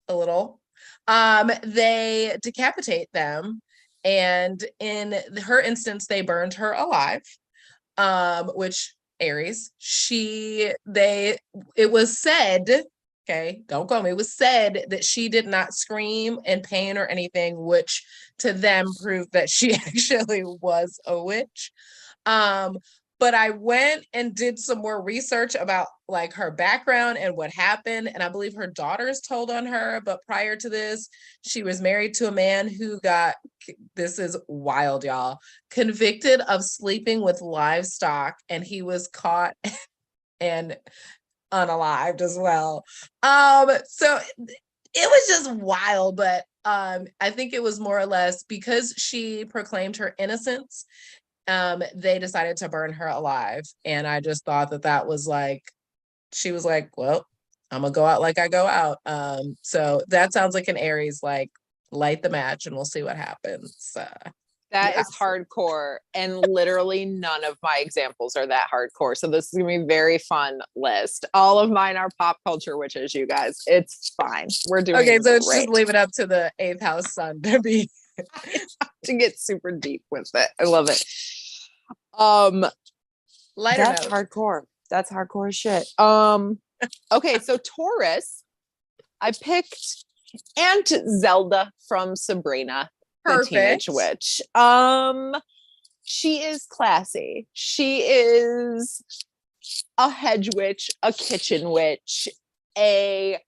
a little, they decapitate them. And in her instance, they burned her alive, which Aries, it was said, okay, don't quote me, it was said that she did not scream in pain or anything, which to them proved that she actually was a witch. But I went and did some more research about like her background and what happened. And I believe her daughters told on her. But prior to this, she was married to a man who got, this is wild, y'all, convicted of sleeping with livestock, and he was caught and unalived as well. So it was just wild, but I think it was more or less because she proclaimed her innocence. They decided to burn her alive, and I just thought that was like, she was like, well, I'm gonna go out like I go out. So that sounds like an Aries, like light the match and we'll see what happens. That is hardcore, and literally none of my examples are that hardcore. So this is gonna be a very fun list. All of mine are pop culture witches, you guys. It's fine. We're doing okay. So it's great. just leave it up to the 8th house sun to be to get super deep with it. I love it. Lighter that's note. hardcore. That's hardcore as shit. Okay, so Taurus, I picked Aunt Zelda from Sabrina, the Teenage Witch. She is classy. She is a hedge witch, a kitchen witch, a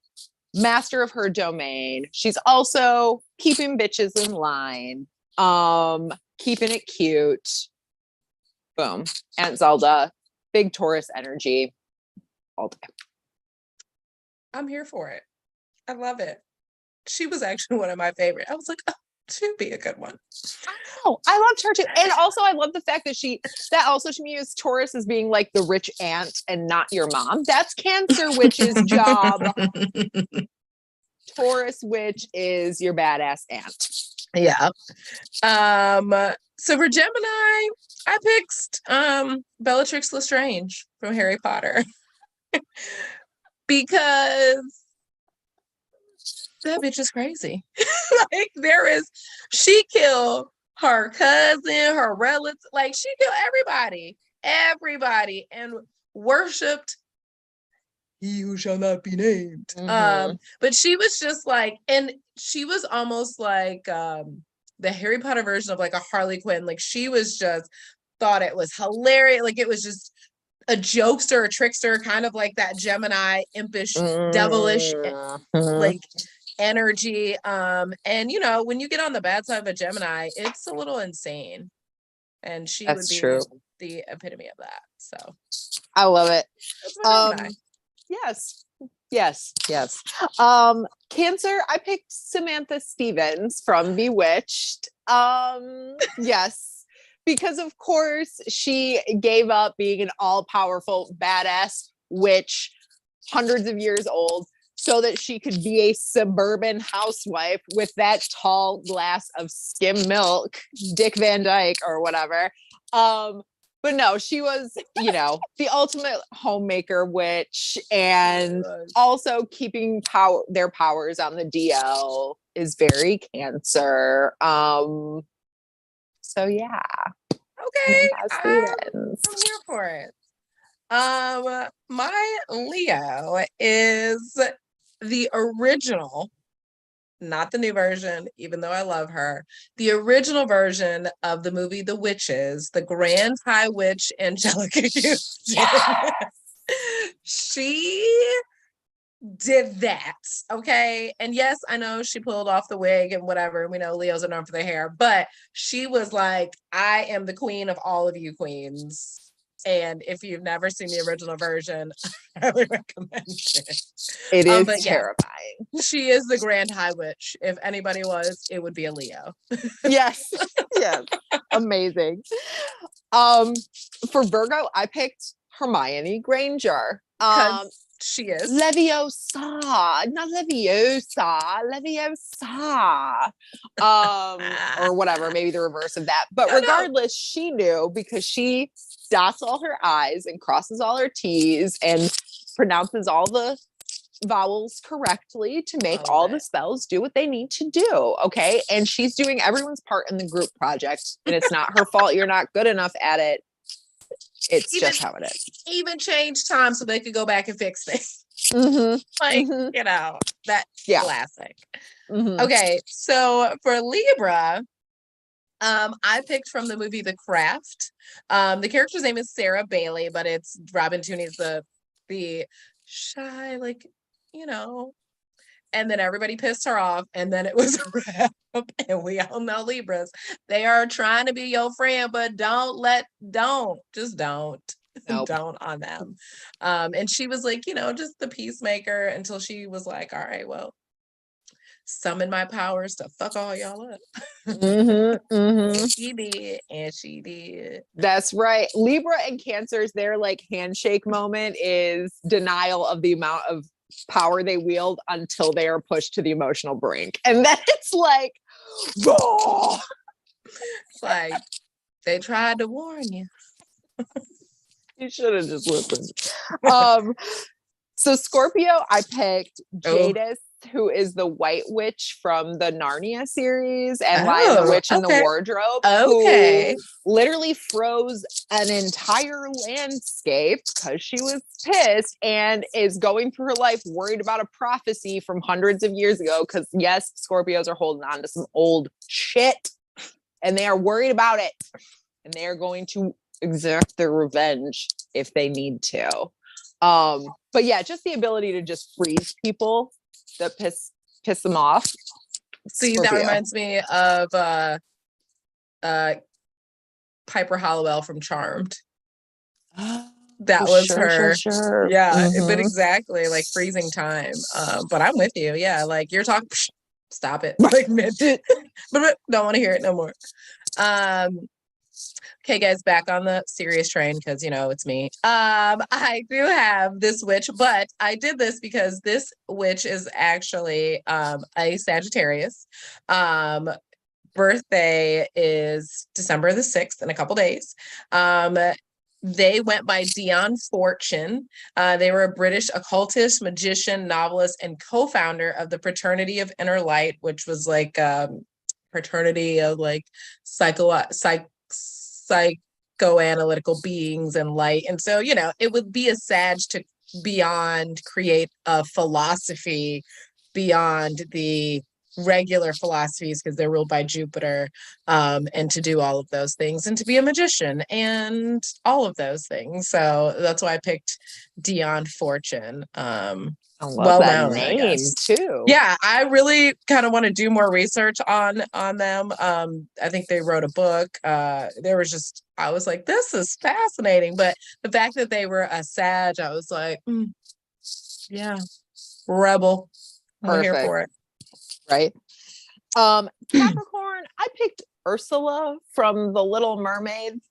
master of her domain. She's also keeping bitches in line, keeping it cute. Boom. Aunt Zelda, big Taurus energy all day. I'm here for it. I love it. She was actually one of my favorite. I was like, oh, she'd be a good one. Oh, I loved her too. And also I love the fact that that also to me is Taurus as being like the rich aunt and not your mom. That's Cancer witch's job. Taurus witch is your badass aunt. Yeah. So for Gemini, I picked Bellatrix Lestrange from Harry Potter. Because that bitch is crazy. Like she killed her cousin, her relatives, like she killed everybody, and worshipped he who shall not be named. But she was just like, and she was almost like the Harry Potter version of like a Harley Quinn. Like she was just thought it was hilarious. Like it was just a jokester, a trickster, kind of like that Gemini, impish, devilish, like energy. And you know, when you get on the bad side of a Gemini, it's a little insane. And she would be the epitome of that. So I love it. Yes. Cancer, I picked Samantha Stevens from Bewitched. Yes. Because of course she gave up being an all-powerful badass witch, hundreds of years old, so that she could be a suburban housewife with that tall glass of skim milk, Dick Van Dyke or whatever. But no, she was, you know, the ultimate homemaker witch, and also keeping their powers on the DL is very Cancer. So yeah. Okay, I'm here for it. My Leo is the original, not the new version, even though I love her, the original version of the movie The Witches, the Grand High Witch Angelica Houston. Yes. She did that, okay? And yes, I know she pulled off the wig and whatever. We know Leos are known for their hair, but she was like, I am the queen of all of you queens. And if you've never seen the original version, I highly recommend it. It is But yeah, terrifying. she is the Grand High Witch. If anybody was, it would be a Leo. Yes. Yes. Amazing. For Virgo, I picked Hermione Granger. She is Leviosa, not Leviosa, Leviosa, or whatever, maybe the reverse of that. But regardless, she knew because she dots all her I's and crosses all her T's and pronounces all the vowels correctly to make all the spells do what they need to do. Okay. And she's doing everyone's part in the group project, and it's not her fault you're not good enough at it. It's just how it is. Even change time so they could go back and fix things. Like, you know, that classic. Mm-hmm. Okay, so for Libra, I picked from the movie The Craft. The character's name is Sarah Bailey, but it's Robin Tooney's the shy, like, you know, and then everybody pissed her off, and then it was a wrap. And we all know Libras. They are trying to be your friend, but just don't. Nope. Don't on them. And she was like, you know, just the peacemaker until she was like, all right, well, summon my powers to fuck all y'all up. She did. That's right. Libra and Cancer's, their like handshake moment is denial of the amount of power they wield until they are pushed to the emotional brink, and then it's like, oh! It's like they tried to warn you. You should have just listened. So Scorpio, I picked Jadis, who is the White Witch from the Narnia series, and Lion the Witch in the Wardrobe, who literally froze an entire landscape because she was pissed and is going through her life worried about a prophecy from hundreds of years ago. Because yes, Scorpios are holding on to some old shit, and they are worried about it, and they are going to exact their revenge if they need to. But yeah, just the ability to just freeze people that piss them off. See, Scorpio. That reminds me of Piper Halliwell from Charmed. That was her. Sure. Yeah, but exactly, like freezing time. But I'm with you. Yeah, like you're talking, stop it. Like but don't want to hear it no more. Okay, guys, back on the serious train because, you know, it's me. I do have this witch, but I did this because this witch is actually a Sagittarius. Birthday is December the 6th in a couple days. They went by Dion Fortune. They were a British occultist, magician, novelist, and co-founder of the Fraternity of Inner Light, which was like fraternity of like psychoanalytical beings and light. And so, you know, it would be a Sag to create a philosophy beyond the regular philosophies because they're ruled by Jupiter, and to do all of those things and to be a magician and all of those things. So that's why I picked Dion Fortune. I love that name too. Yeah, I really kind of want to do more research on them. I think they wrote a book. I was like, this is fascinating. But the fact that they were a Sag, I was like, yeah, rebel. I'm here for it. Right. Capricorn, I picked Ursula from The Little Mermaid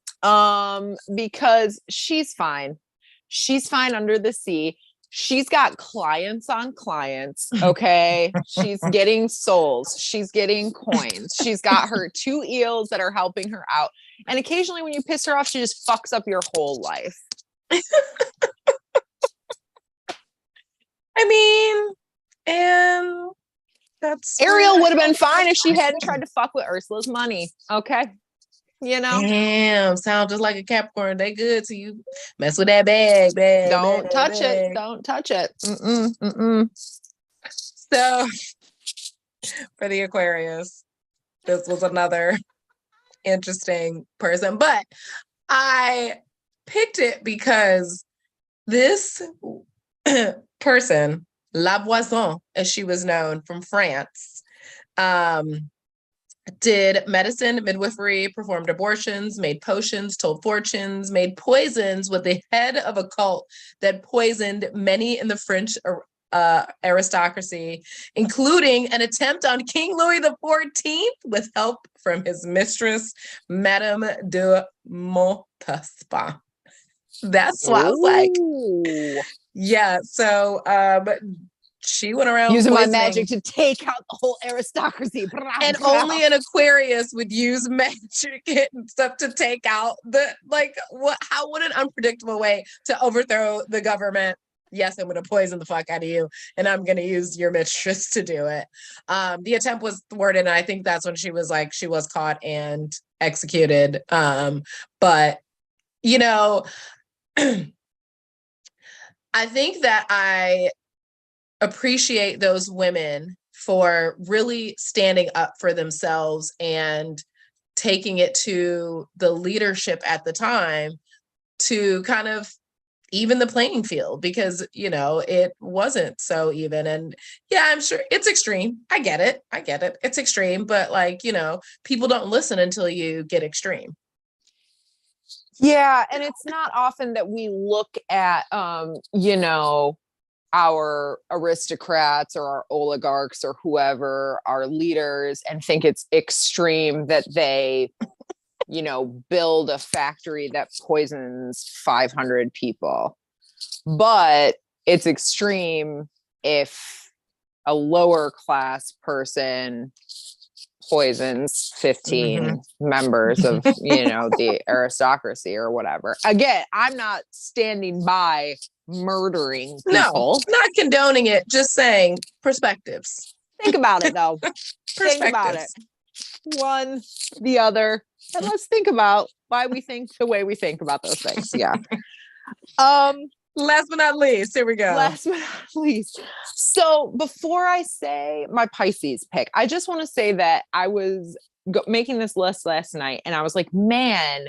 because she's fine. She's fine under the sea. She's got clients on clients, okay? She's getting souls. She's getting coins. She's got her 2 eels that are helping her out. And occasionally when you piss her off, she just fucks up your whole life. I mean, and that's Ariel would have been fine if she hadn't tried to fuck with Ursula's money, okay? you know? Damn, sound just like a Capricorn. They good to you. Mess with that bag. Don't touch it. Don't touch it. Mm-mm, mm-mm. So for the Aquarius, this was another interesting person, but I picked it because this person, Lavoison, as she was known, from France, did medicine, midwifery, performed abortions, made potions, told fortunes, made poisons, with the head of a cult that poisoned many in the French aristocracy, including an attempt on King Louis XIV with help from his mistress, Madame de Montespan. That's why I was like, yeah. So she went around using poisoning. my magic to take out the whole aristocracy. And only an Aquarius would use magic and stuff to take out how would an unpredictable way to overthrow the government? Yes, I'm going to poison the fuck out of you, and I'm going to use your mistress to do it. The attempt was thwarted, and I think that's when she was caught and executed. But you know, I think that I appreciate those women for really standing up for themselves and taking it to the leadership at the time to kind of even the playing field, because it wasn't so even. And yeah, I'm sure it's extreme. I get it. It's extreme, but people don't listen until you get extreme. Yeah, and it's not often that we look at our aristocrats or our oligarchs or whoever, our leaders, and think it's extreme that they, build a factory that poisons 500 people. But it's extreme if a lower class person poisons 15 members of, the aristocracy or whatever. Again, I'm not standing by murdering people. No, not condoning it, just saying perspectives. Think about it though. Think about it. One, the other, and let's think about why we think the way we think about those things. Yeah. Last but not least, here we go. Last but not least. So before I say my Pisces pick, I just want to say that I was making this list last night and I was like, man,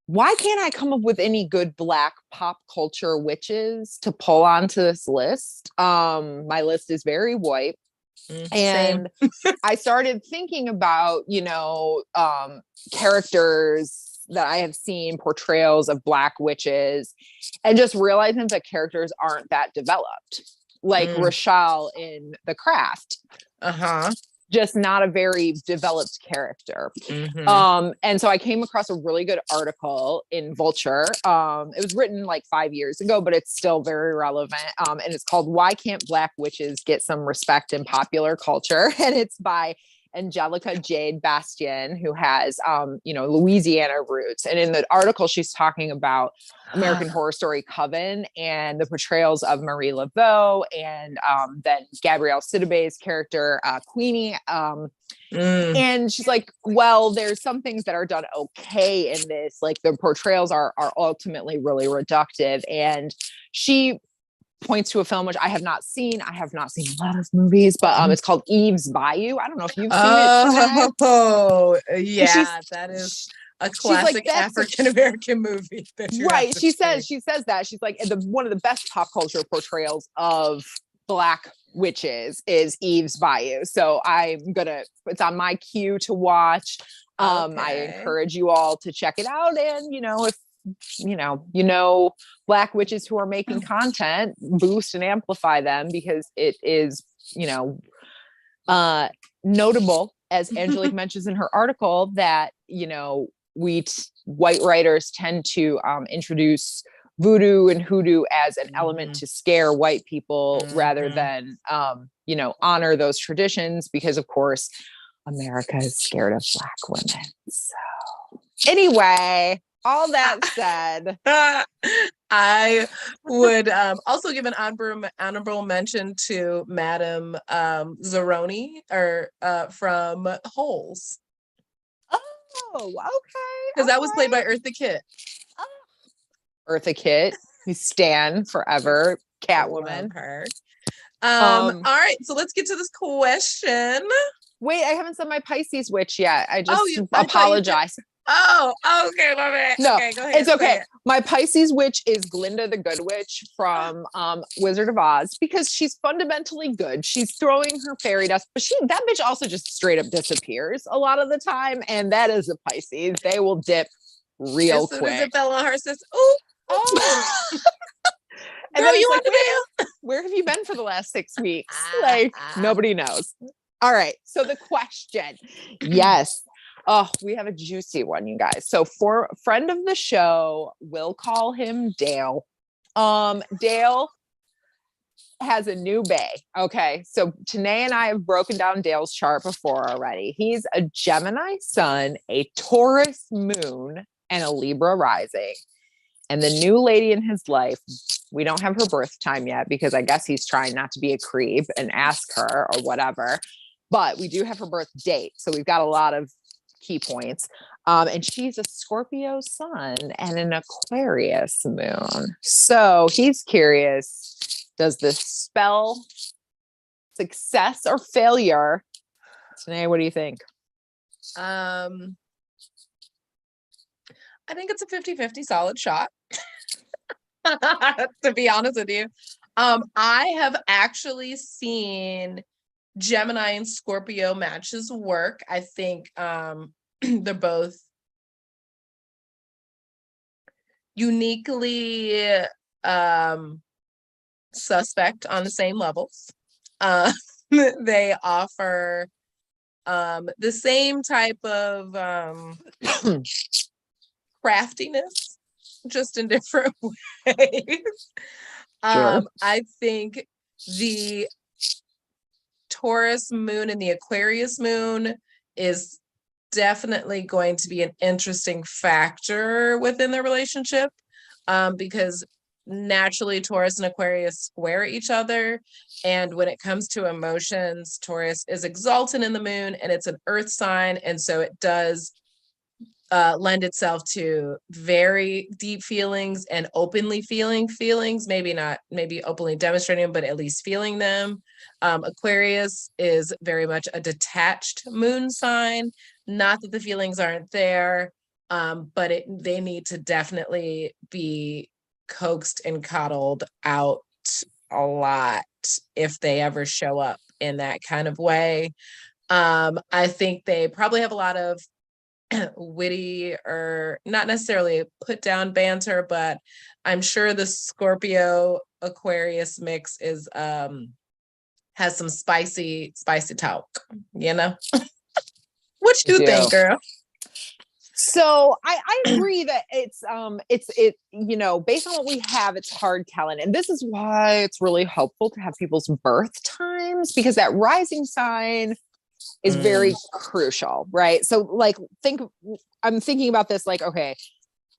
why can't I come up with any good Black pop culture witches to pull onto this list? My list is very white. And I started thinking about, characters that I have seen, portrayals of Black witches, and just realizing that characters aren't that developed, like Rochelle in The Craft. Just not a very developed character. And so I came across a really good article in Vulture. It was written like 5 years ago, but it's still very relevant. And it's called "Why Can't Black Witches Get Some Respect in Popular Culture?" And it's by Angelica Jade Bastien, who has, Louisiana roots. And in the article, she's talking about American Horror Story Coven and the portrayals of Marie Laveau and then Gabrielle Sidibe's character, Queenie. And she's like, well, there's some things that are done okay in this. Like the portrayals are ultimately really reductive. And she points to a film which I have not seen. I have not seen a lot of movies, but it's called Eve's Bayou. I don't know if you've seen it. Oh, yeah, that is a classic African American movie. Right. She says that. She's like, one of the best pop culture portrayals of Black witches is Eve's Bayou. So it's on my queue to watch. I encourage you all to check it out. And, if Black witches who are making content, boost and amplify them, because it is, notable, as Angelique mentions in her article, that, white writers tend to introduce voodoo and hoodoo as an element to scare white people rather than, honor those traditions, because of course, America is scared of Black women. So anyway, all that said, I would also give an honorable mention to Madame Zeroni from Holes. Oh, okay. Because that was played alright. by Eartha Kitt. Eartha Kitt, who Stan forever, Love Catwoman. her. Um, All right, so let's get to this question. Wait, I haven't said my Pisces witch yet. I just I thought you said- apologize. Oh, okay, love it. No, okay, go ahead. it's okay. Say it. My Pisces witch is Glinda the Good Witch from Wizard of Oz, because she's fundamentally good. She's throwing her fairy dust, but that bitch also just straight up disappears a lot of the time, and that is a Pisces. They will dip real As soon quick. as it fell on her, says, "Ooh, Oh. And girl, then you it's want to like, where have you been for the last 6 weeks? Like, nobody knows. All right. So the question, yes. Oh, we have a juicy one, you guys. So for friend of the show, we'll call him Dale. Dale has a new bae. Okay. So Tanae and I have broken down Dale's chart before already. He's a Gemini sun, a Taurus moon, and a Libra rising. And the new lady in his life, we don't have her birth time yet because I guess he's trying not to be a creep and ask her or whatever. But we do have her birth date. So we've got a lot of key points. And she's a Scorpio sun and an Aquarius moon. So he's curious, does this spell success or failure? Tanae, what do you think? I think it's a 50-50 solid shot. To be honest with you. I have actually seen Gemini and Scorpio matches work. I think they're both uniquely suspect on the same levels. They offer the same type of craftiness, just in different ways. Sure. I think the Taurus moon and the Aquarius moon is definitely going to be an interesting factor within the relationship, because naturally Taurus and Aquarius square each other. And when it comes to emotions, Taurus is exalted in the moon and it's an earth sign. And so it does lend itself to very deep feelings and openly feeling feelings, maybe openly demonstrating them, but at least feeling them. Aquarius is very much a detached moon sign. Not that the feelings aren't there, but they need to definitely be coaxed and coddled out a lot if they ever show up in that kind of way. I think they probably have a lot of witty, or not necessarily put down banter, but I'm sure the Scorpio Aquarius mix is has some spicy talk, you know. What you think, girl? So I agree that it's based on what we have, it's hard telling. And this is why it's really helpful to have people's birth times, because that rising sign is very crucial, right? So like I'm thinking about this, like, okay,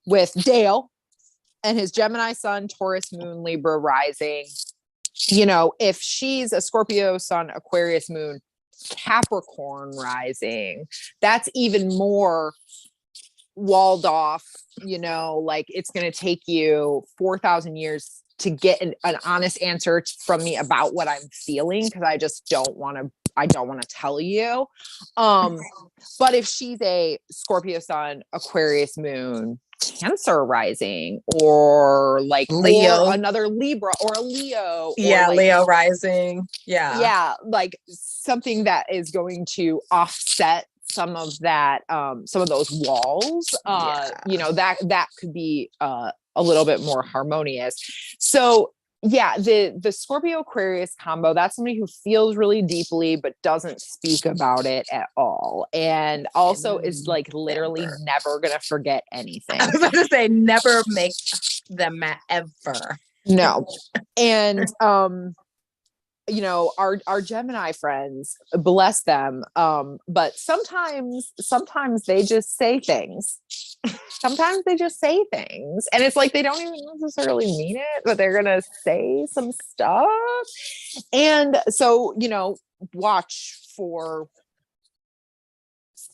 with Dale and his Gemini sun, Taurus moon, Libra rising, if she's a Scorpio sun, Aquarius moon, Capricorn rising, that's even more walled off, like it's going to take you 4,000 years to get an honest answer from me about what I'm feeling, because I just don't want to tell you. But if she's a Scorpio sun, Aquarius moon, Cancer rising, or like Leo, or another Libra or a Leo, yeah, or like, Leo rising, yeah, like something that is going to offset some of that, some of those walls, that could be a little bit more harmonious. So yeah, the Scorpio Aquarius combo, that's somebody who feels really deeply but doesn't speak about it at all, and also is like literally never gonna forget anything. I was about to say, never make them ever. No. And our Gemini friends, bless them, but sometimes they just say things. Sometimes they just say things, and it's like they don't even necessarily mean it, but they're gonna say some stuff. And so watch for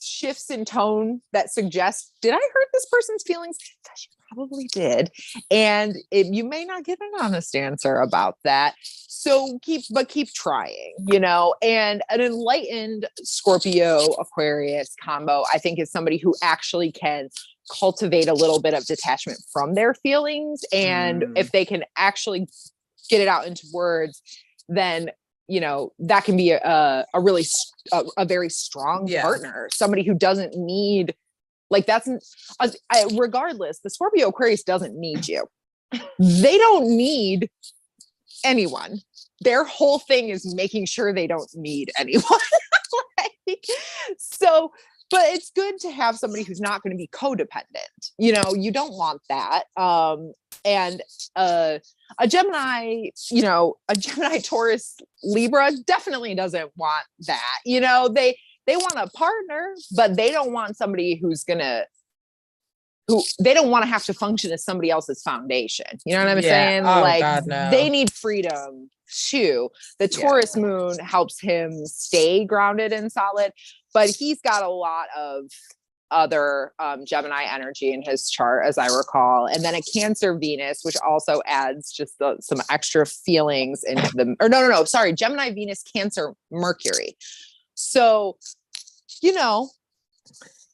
shifts in tone that suggest, did I hurt this person's feelings? You probably did. And you may not get an honest answer about that. So keep trying, you know. And an enlightened Scorpio Aquarius combo, I think, is somebody who actually can cultivate a little bit of detachment from their feelings. And if they can actually get it out into words, then, you know, that can be a very strong partner, somebody who doesn't need, like, regardless, the Scorpio Aquarius doesn't need you. They don't need anyone. Their whole thing is making sure they don't need anyone. Like, so, but it's good to have somebody who's not going to be codependent. You know, you don't want that. And a Gemini, you know, a Gemini, Taurus, Libra definitely doesn't want that. You know, they want a partner, but they don't want somebody who they don't want to have to function as somebody else's foundation. You know what I'm saying? Oh, like, God, no. They need freedom too. The Taurus moon helps him stay grounded and solid, but he's got a lot of other Gemini energy in his chart, as I recall. And then a Cancer Venus, which also adds just some extra feelings into the, sorry, Gemini Venus, Cancer Mercury. So, you know,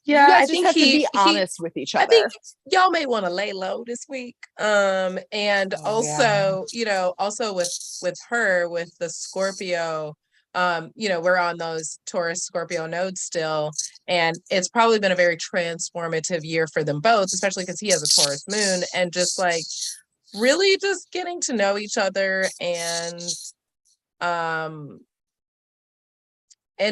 you guys just have to be honest with each other. I think y'all may want to lay low this week. And also, you know, also with her, with the Scorpio, you know, we're on those Taurus Scorpio nodes still, and it's probably been a very transformative year for them both, especially because he has a Taurus moon, and just like really just getting to know each other and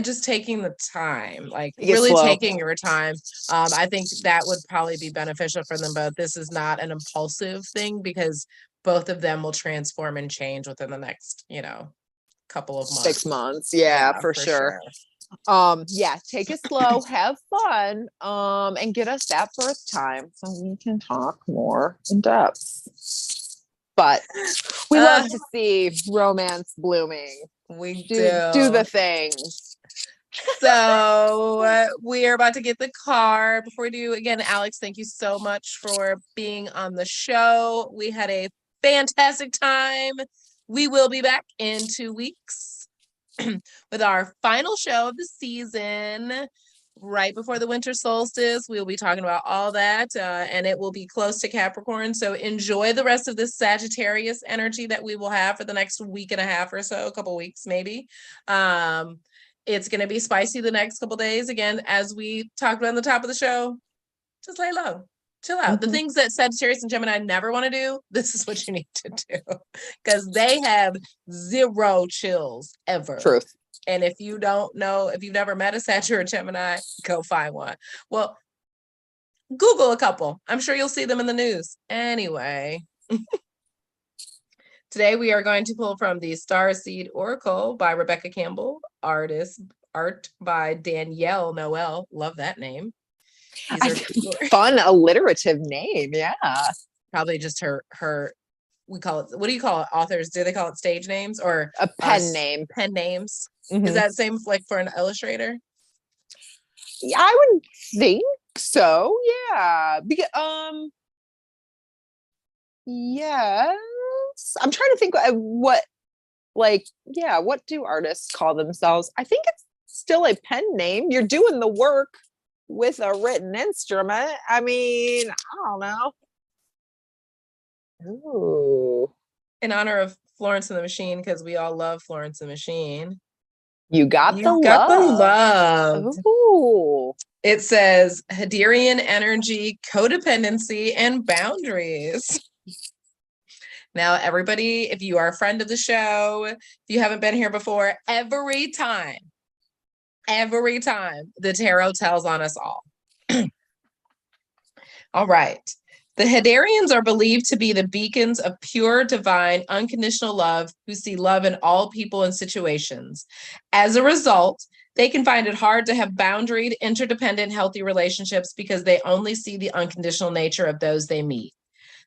just taking the time, like really taking your time. I think that would probably be beneficial for them both. This is not an impulsive thing because both of them will transform and change within the next, you know, couple of months. 6 months. Yeah, for sure. Take it slow, have fun, and get us that birth time so we can talk more in depth. But we love to see romance blooming. We do the things. So we are about to get the car. Before we do, again, Alex, thank you so much for being on the show. We had a fantastic time. We will be back in 2 weeks with our final show of the season, right before the winter solstice. We'll be talking about all that, and it will be close to Capricorn. So enjoy the rest of this Sagittarius energy that we will have for the next week and a half or so, a couple weeks maybe. It's going to be spicy the next couple days. Again, as we talked about on the top of the show, just lay low, chill out. The things that Sagittarius and Gemini never want to do, this is what you need to do, because they have zero chills ever. Truth. And if you don't know, if you've never met a Sag or a Gemini, go find one. Well, Google a couple. I'm sure you'll see them in the news. Anyway, today we are going to pull from the Starseed Oracle by Rebecca Campbell, art by Danielle Noel. Love that name. Fun alliterative name. Yeah. Probably just her we call it, what do you call it, authors? Do they call it stage names or a pen name? Pen names. Is that same like for an illustrator? Yeah, I would think so. Yeah. Because, yes. I'm trying to think what do artists call themselves? I think it's still a pen name. You're doing the work with a written instrument. I mean, I don't know. Ooh. In honor of Florence and the Machine, because we all love Florence and the Machine. You got the love. Ooh. It says Hadarian energy, codependency, and boundaries. Now, everybody, if you are a friend of the show, if you haven't been here before, every time the tarot tells on us all. All right. The Hadarians are believed to be the beacons of pure, divine, unconditional love who see love in all people and situations. As a result, they can find it hard to have boundaried, interdependent, healthy relationships because they only see the unconditional nature of those they meet.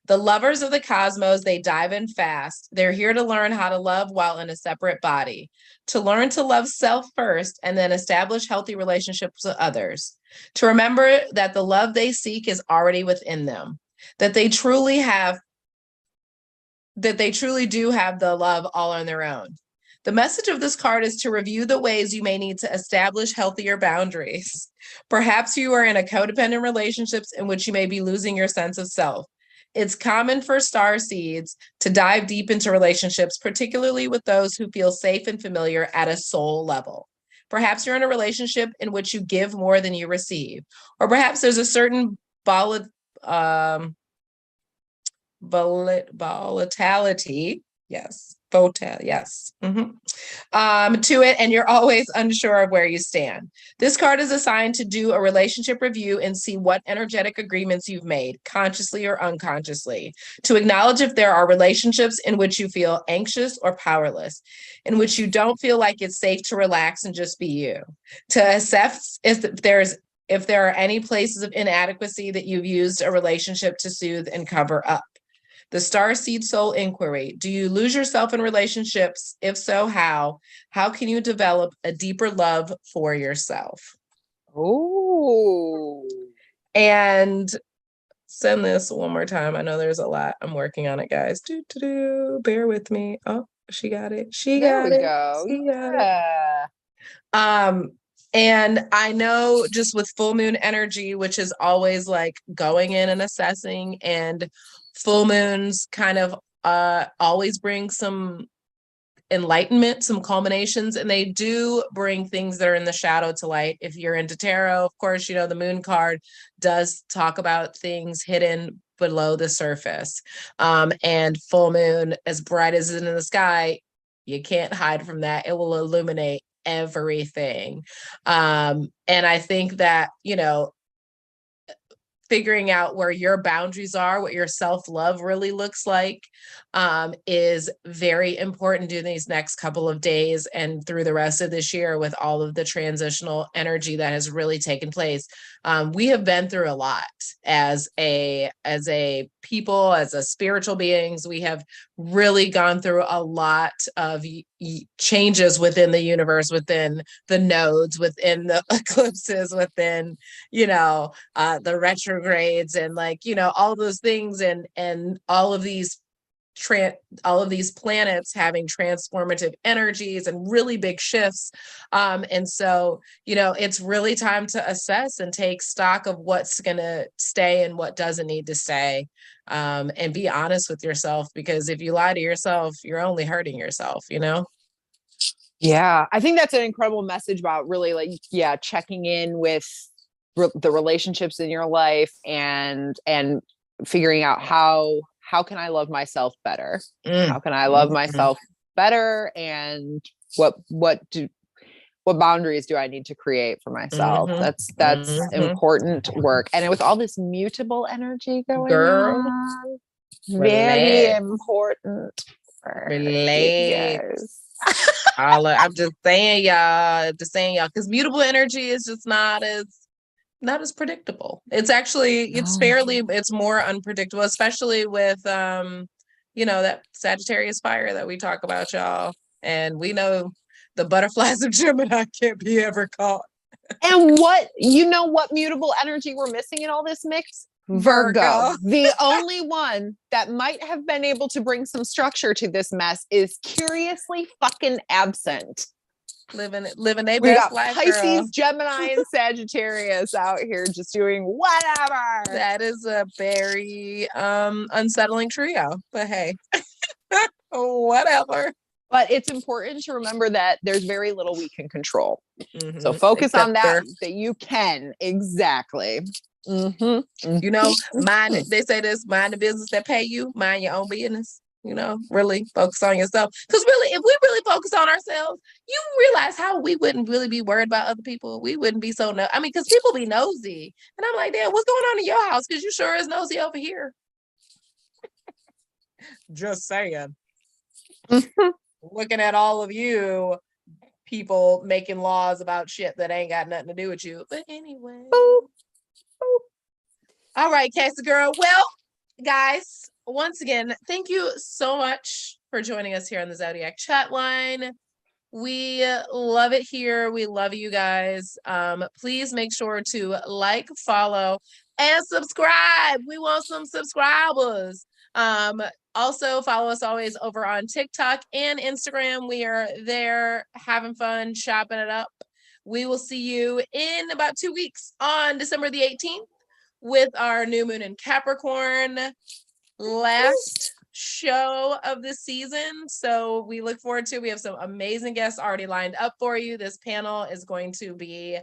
The lovers of the cosmos, they dive in fast. They're here to learn how to love while in a separate body, to learn to love self first and then establish healthy relationships with others, to remember that the love they seek is already within them, that they truly do have the love all on their own. The message of this card is to review the ways you may need to establish healthier boundaries. Perhaps you are in a codependent relationships in which you may be losing your sense of self. It's common for starseeds to dive deep into relationships, particularly with those who feel safe and familiar at a soul level. Perhaps you're in a relationship in which you give more than you receive, or perhaps there's a certain volatility, to it, and you're always unsure of where you stand. This card is assigned to do a relationship review and see what energetic agreements you've made, consciously or unconsciously, to acknowledge if there are relationships in which you feel anxious or powerless, in which you don't feel like it's safe to relax and just be you, to assess if there are any places of inadequacy that you've used a relationship to soothe and cover up. The Starseed Soul Inquiry. Do you lose yourself in relationships? If so, how? How can you develop a deeper love for yourself? Oh. And send this one more time. I know there's a lot. I'm working on it, guys. Bear with me. Oh, she got it. She got it. And I know just with full moon energy, which is always like going in and assessing, and full moons kind of always bring some enlightenment, some culminations, and they do bring things that are in the shadow to light. If you're into tarot, of course, you know, the moon card does talk about things hidden below the surface. And full moon, as bright as it is in the sky, you can't hide from that. It will illuminate everything. And I think that, you know, figuring out where your boundaries are, what your self-love really looks like, is very important during these next couple of days and through the rest of this year with all of the transitional energy that has really taken place. We have been through a lot as a people, as a spiritual beings. We have really gone through a lot of changes within the universe, within the nodes, within the eclipses, within, you know, the retrogrades, and like, you know, all those things, and all of these planets having transformative energies and really big shifts. And so, you know, it's really time to assess and take stock of what's going to stay and what doesn't need to stay. And be honest with yourself, because if you lie to yourself, you're only hurting yourself, you know? Yeah, I think that's an incredible message about really, like, yeah, checking in with the relationships in your life, and figuring out how can I love myself better? How can I love myself better? And what boundaries do I need to create for myself? That's important work. And with all this mutable energy going on, very important. Relate. I'm just saying, y'all, because mutable energy is just not as predictable. It's actually, it's more unpredictable, especially with, you know, that Sagittarius fire that we talk about, y'all. And we know the butterflies of Gemini can't be ever caught. And what mutable energy we're missing in all this mix? Virgo. The only one that might have been able to bring some structure to this mess is curiously fucking absent. Living their best life. Pisces, girl. Gemini, and Sagittarius out here just doing whatever. That is a very unsettling trio, but hey, whatever. But it's important to remember that there's very little we can control. So focus on that you can. Exactly. You know, they say this, mind the business that pay you, mind your own business. You know, really focus on yourself. Because really, if we really focus on ourselves, you realize how we wouldn't really be worried about other people. We wouldn't be so because people be nosy. And I'm like, damn, what's going on in your house? Because you sure is nosy over here. Just saying. Looking at all of you people making laws about shit that ain't got nothing to do with you. But anyway. Boop. Boop. All right, Cassie girl. Well, guys, once again, thank you so much for joining us here on the Zodiac chat line. We love it here. We love you guys. Please make sure to like, follow, and subscribe. We want some subscribers. Also follow us always over on TikTok and Instagram. We are there having fun, chopping it up. We will see you in about 2 weeks on December the 18th with our new moon in Capricorn. Last show of the season. So we look forward to, we have some amazing guests already lined up for you. This panel is going to be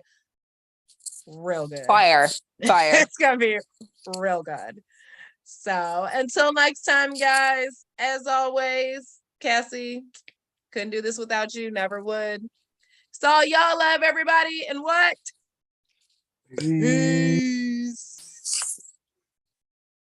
real good. Fire. It's gonna be real good. So until next time, guys, as always, Cassie, couldn't do this without you, never would. So y'all love everybody, and what? Peace.